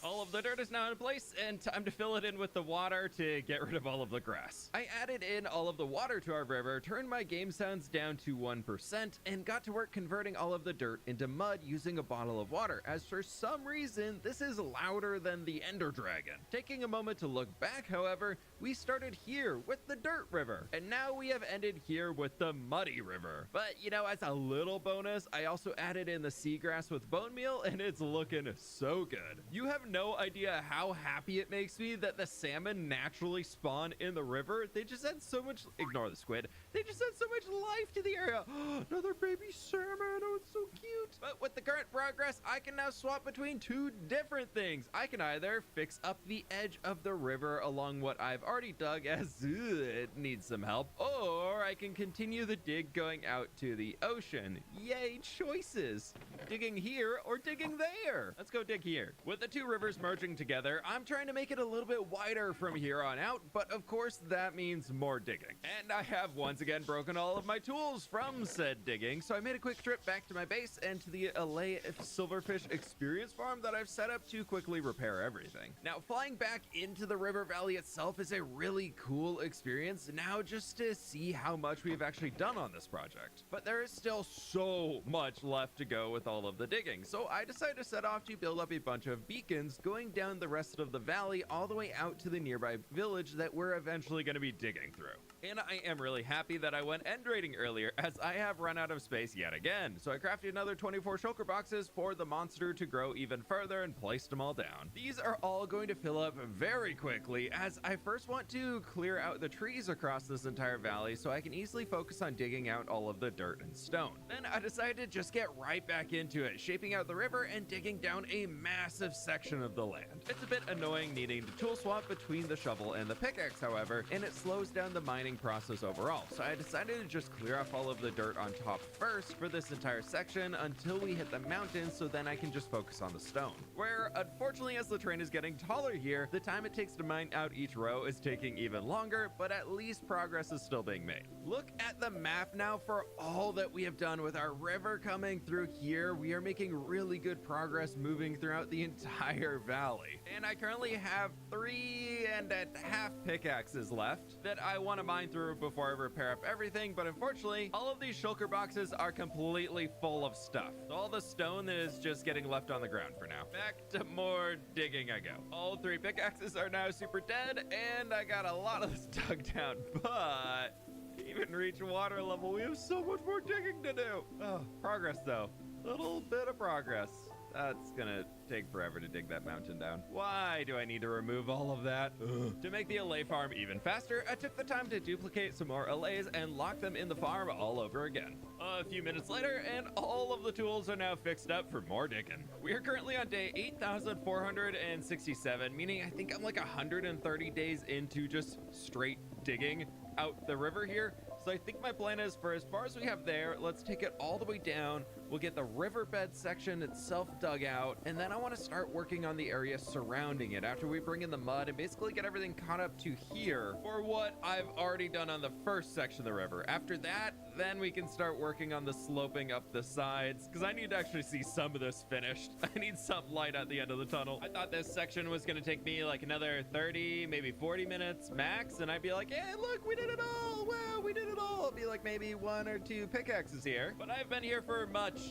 All of the dirt is now in place, and time to fill it in with the water to get rid of all of the grass. I added in all of the water to our river, turned my game sounds down to 1%, and got to work converting all of the dirt into mud using a bottle of water, as for some reason, this is louder than the Ender Dragon. Taking a moment to look back, however, we started here with the dirt river, and now we have ended here with the muddy river. But, you know, as a little bonus, I also added in the seagrass with bone meal, and it's looking so good. You have no idea how happy it makes me that the salmon naturally spawn in the river. They just add so much, ignore the squid, they just add so much life to the area. Another baby salmon, oh, it's so cute. But with the current progress, I can now swap between 2 different things. I can either fix up the edge of the river along what I've already dug as it needs some help, or I can continue the dig going out to the ocean. Yay, choices. Digging here or digging there. Let's go dig here. With the 2 rivers merging together, I'm trying to make it a little bit wider from here on out, but of course that means more digging. And I have once again broken all of my tools from said digging, so I made a quick trip back to my base and to the LA Silverfish Experience Farm that I've set up to quickly repair everything. Now, flying back into the river valley itself is a really cool experience now, just to see how much we've actually done on this project. But there is still so much left to go with all of the digging, so I decided to set off to build up a bunch of beacons going down the rest of the valley all the way out to the nearby village that we're eventually going to be digging through. And I am really happy that I went end raiding earlier, as I have run out of space yet again. So I crafted another 24 shulker boxes for the monster to grow even further and placed them all down. These are all going to fill up very quickly, as I first want to clear out the trees across this entire valley so I can easily focus on digging out all of the dirt and stone. Then I decided to just get right back into it, shaping out the river and digging down a massive section of the land. It's a bit annoying needing to tool swap between the shovel and the pickaxe, however, and it slows down the mining process overall, so I decided to just clear off all of the dirt on top first for this entire section until we hit the mountain, so then I can just focus on the stone. Where, unfortunately, as the terrain is getting taller here, the time it takes to mine out each row is taking even longer, but at least progress is still being made. Look at the map now for all that we have done with our river coming through here. We are making really good progress moving throughout the entire valley. And I currently have 3.5 pickaxes left that I want to mine through before I repair up everything, but unfortunately, all of these shulker boxes are completely full of stuff. All the stone is just getting left on the ground for now. Back to more digging I go. All 3 pickaxes are now super dead, and I got a lot of this dug down, but to even reach water level, we have so much more digging to do. Oh, progress though. Little bit of progress. That's gonna take forever to dig that mountain down. Why do I need to remove all of that? Ugh. To make the allay farm even faster, I took the time to duplicate some more allays and lock them in the farm all over again. A few minutes later, and all of the tools are now fixed up for more digging. We are currently on day 8,467, meaning I think I'm like 130 days into just straight digging out the river here. So I think my plan is, for as far as we have there, let's take it all the way down. We'll get the riverbed section itself dug out, and then I want to start working on the area surrounding it after we bring in the mud and basically get everything caught up to here for what I've already done on the first section of the river. After that, then we can start working on the sloping up the sides, because I need to actually see some of this finished. I need some light at the end of the tunnel. I thought this section was going to take me like another 30, maybe 40 minutes max, and I'd be like, hey, look, we did it all. Wow, we did it all. It'll be like maybe 1 or 2 pickaxes here, but I've been here for much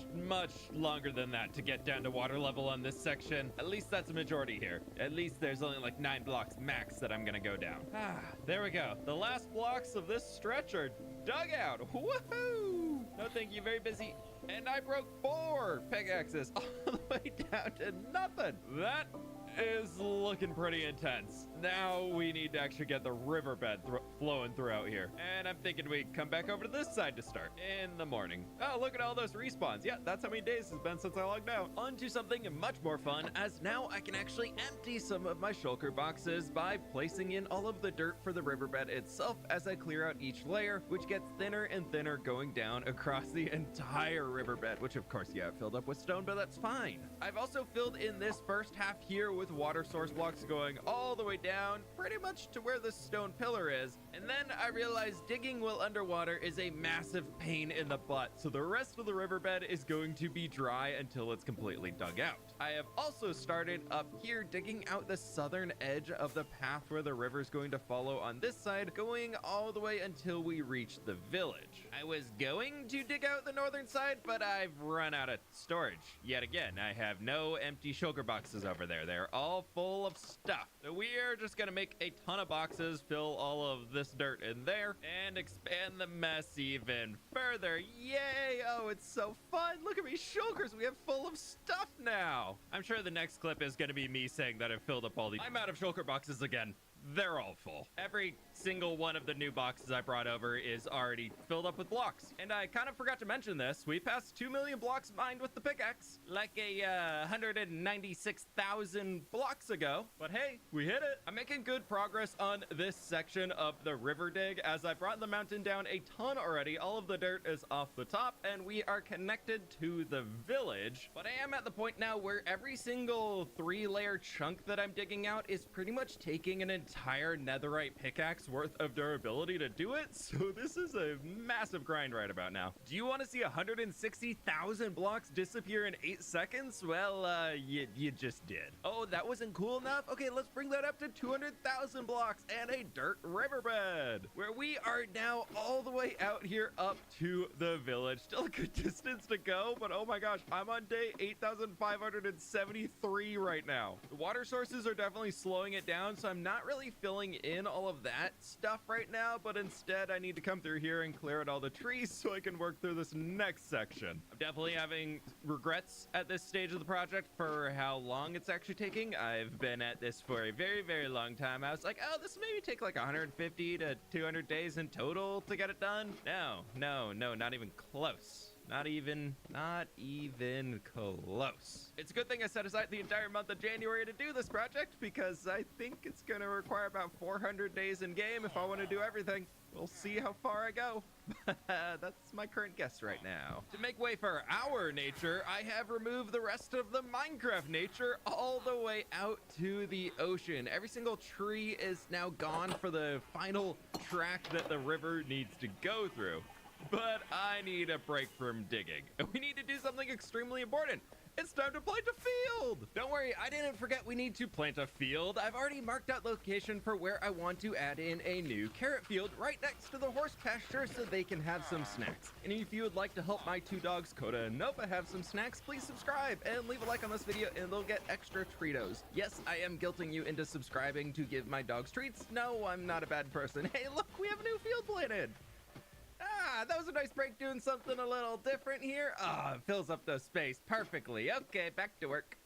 longer than that to get down to water level on this section. At least that's a majority here. At least there's only like 9 blocks max that I'm gonna go down. There we go. The last blocks of this stretch are dug out. Woohoo! No thank you, very busy. And I broke 4 pickaxes all the way down to nothing. That is looking pretty intense. Now we need to actually get the riverbed flowing throughout here. And I'm thinking we come back over to this side to start in the morning. Oh, look at all those respawns. Yeah, that's how many days it's been since I logged out. On to something much more fun, as now I can actually empty some of my shulker boxes by placing in all of the dirt for the riverbed itself as I clear out each layer, which gets thinner and thinner going down across the entire riverbed, which of course, yeah, filled up with stone, but that's fine. I've also filled in this first half here with water source blocks going all the way down, pretty much to where the stone pillar is. And then I realized digging while underwater is a massive pain in the butt, so the rest of the riverbed is going to be dry until it's completely dug out. I have also started up here digging out the southern edge of the path where the river is going to follow on this side, going all the way until we reach the village. I was going to dig out the northern side, but I've run out of storage. Yet again, I have no empty shulker boxes over there. They're all full of stuff. So we are just gonna make a ton of boxes, fill all of this dirt in there, and expand the mess even further. Yay! Oh, it's so fun. Look at me, shulkers. We have full of stuff now. I'm sure the next clip is gonna be me saying that I've filled up all these. I'm out of shulker boxes again. They're all full. Every single one of the new boxes I brought over is already filled up with blocks. And I kind of forgot to mention this. We passed 2 million blocks mined with the pickaxe, like a 196,000 blocks ago. But hey, we hit it. I'm making good progress on this section of the river dig, as I brought the mountain down a ton already. All of the dirt is off the top, and we are connected to the village. But I am at the point now where every single 3-layer chunk that I'm digging out is pretty much taking an entire netherite pickaxe worth of durability to do it, so this is a massive grind right about now. Do you want to see 160,000 blocks disappear in 8 seconds? Well, you just did. Oh, that wasn't cool enough? Okay, let's bring that up to 200,000 blocks and a dirt riverbed, where we are now all the way out here up to the village. Still a good distance to go, but oh my gosh, I'm on day 8,573 right now. The water sources are definitely slowing it down, so I'm not really filling in all of that stuff right now, but instead I need to come through here and clear out all the trees so I can work through this next section. I'm definitely having regrets at this stage of the project for how long it's actually taking. I've been at this for a very, very long time. I was like, oh, this maybe take like 150 to 200 days in total to get it done. No, not even close. Not even close. It's a good thing I set aside the entire month of January to do this project, because I think it's gonna require about 400 days in game if I want to do everything. We'll see how far I go. That's my current guess right now. To make way for our nature, I have removed the rest of the Minecraft nature all the way out to the ocean. Every single tree is now gone for the final track that the river needs to go through. But I need a break from digging. We need to do something extremely important. It's time to plant a field. Don't worry, I didn't forget we need to plant a field. I've already marked out location for where I want to add in a new carrot field right next to the horse pasture so they can have some snacks. And if you would like to help my two dogs, Coda and Nova, have some snacks, please subscribe and leave a like on this video and they'll get extra treatos. Yes, I am guilting you into subscribing to give my dogs treats. No, I'm not a bad person. Hey, look, we have a new field planted. That was a nice break doing something a little different here. It fills up the space perfectly. Okay, back to work.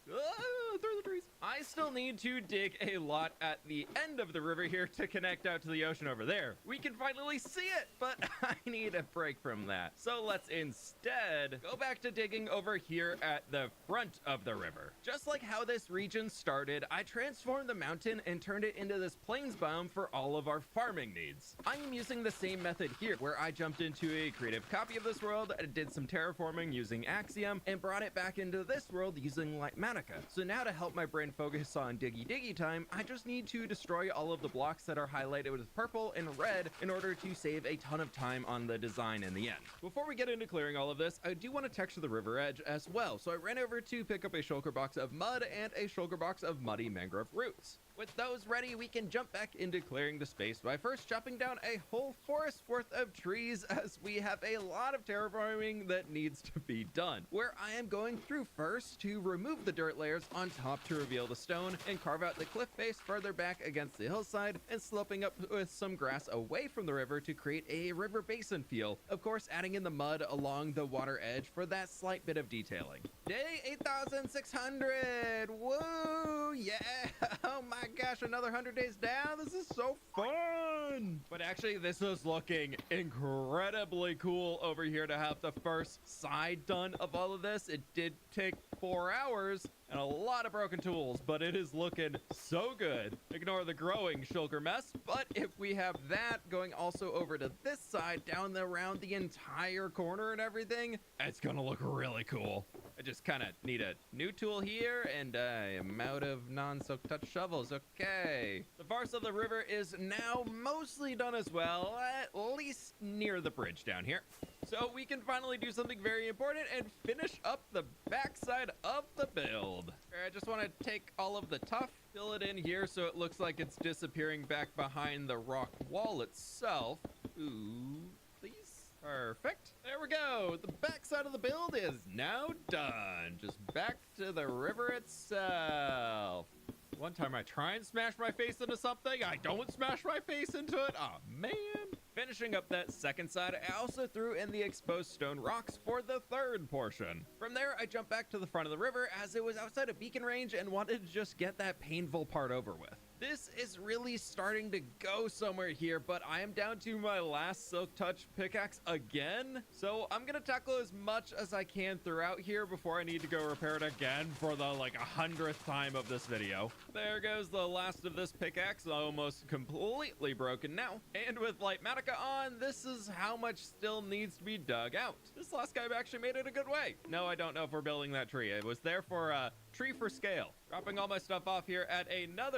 Through the trees. I still need to dig a lot at the end of the river here to connect out to the ocean over there. We can finally see it, but I need a break from that. So let's instead go back to digging over here at the front of the river. Just like how this region started, I transformed the mountain and turned it into this plains biome for all of our farming needs. I am using the same method here, where I jumped into a creative copy of this world, did some terraforming using Axiom, and brought it back into this world using Lightmatica. So now to help my brain focus on diggy time, I just need to destroy all of the blocks that are highlighted with purple and red in order to save a ton of time on the design in the end. Before we get into clearing all of this, I do want to texture the river edge as well. So I ran over to pick up a shulker box of mud and a shulker box of muddy mangrove roots. With those ready, we can jump back into clearing the space by first chopping down a whole forest worth of trees, as we have a lot of terraforming that needs to be done. Where I am going through first to remove the dirt layers on top to reveal the stone and carve out the cliff face further back against the hillside, and sloping up with some grass away from the river to create a river basin feel. Of course, adding in the mud along the water edge for that slight bit of detailing. Day 8,600! Woo! Yeah! Oh my gosh, another 100 days down. This is so fun. But actually, this is looking incredibly cool over here to have the first side done of all of this. It did take 4 hours and a lot of broken tools, but it is looking so good. Ignore the growing shulker mess, but if we have that going also over to this side, down around the entire corner and everything, it's gonna look really cool. I just kind of need a new tool here, and I am out of non-silk touch shovels. Okay. The farce of the river is now mostly done as well, at least near the bridge down here. So we can finally do something very important and finish up the backside of the build. I just want to take all of the tuff, fill it in here so it looks like it's disappearing back behind the rock wall itself. Ooh, please. Perfect. There we go. The backside of the build is now done. Just back to the river itself. One time I try and smash my face into something, I don't smash my face into it. Oh man. Finishing up that second side, I also threw in the exposed stone rocks for the third portion. From there, I jumped back to the front of the river as it was outside of beacon range and wanted to just get that painful part over with. This is really starting to go somewhere here, but I am down to my last Silk Touch pickaxe again. So I'm gonna tackle as much as I can throughout here before I need to go repair it again for the 100th time of this video. There goes the last of this pickaxe, almost completely broken now. And with Lightmatica on, this is how much still needs to be dug out. This last guy actually made it a good way. No, I don't know if we're building that tree. It was there for tree for scale. Dropping all my stuff off here at another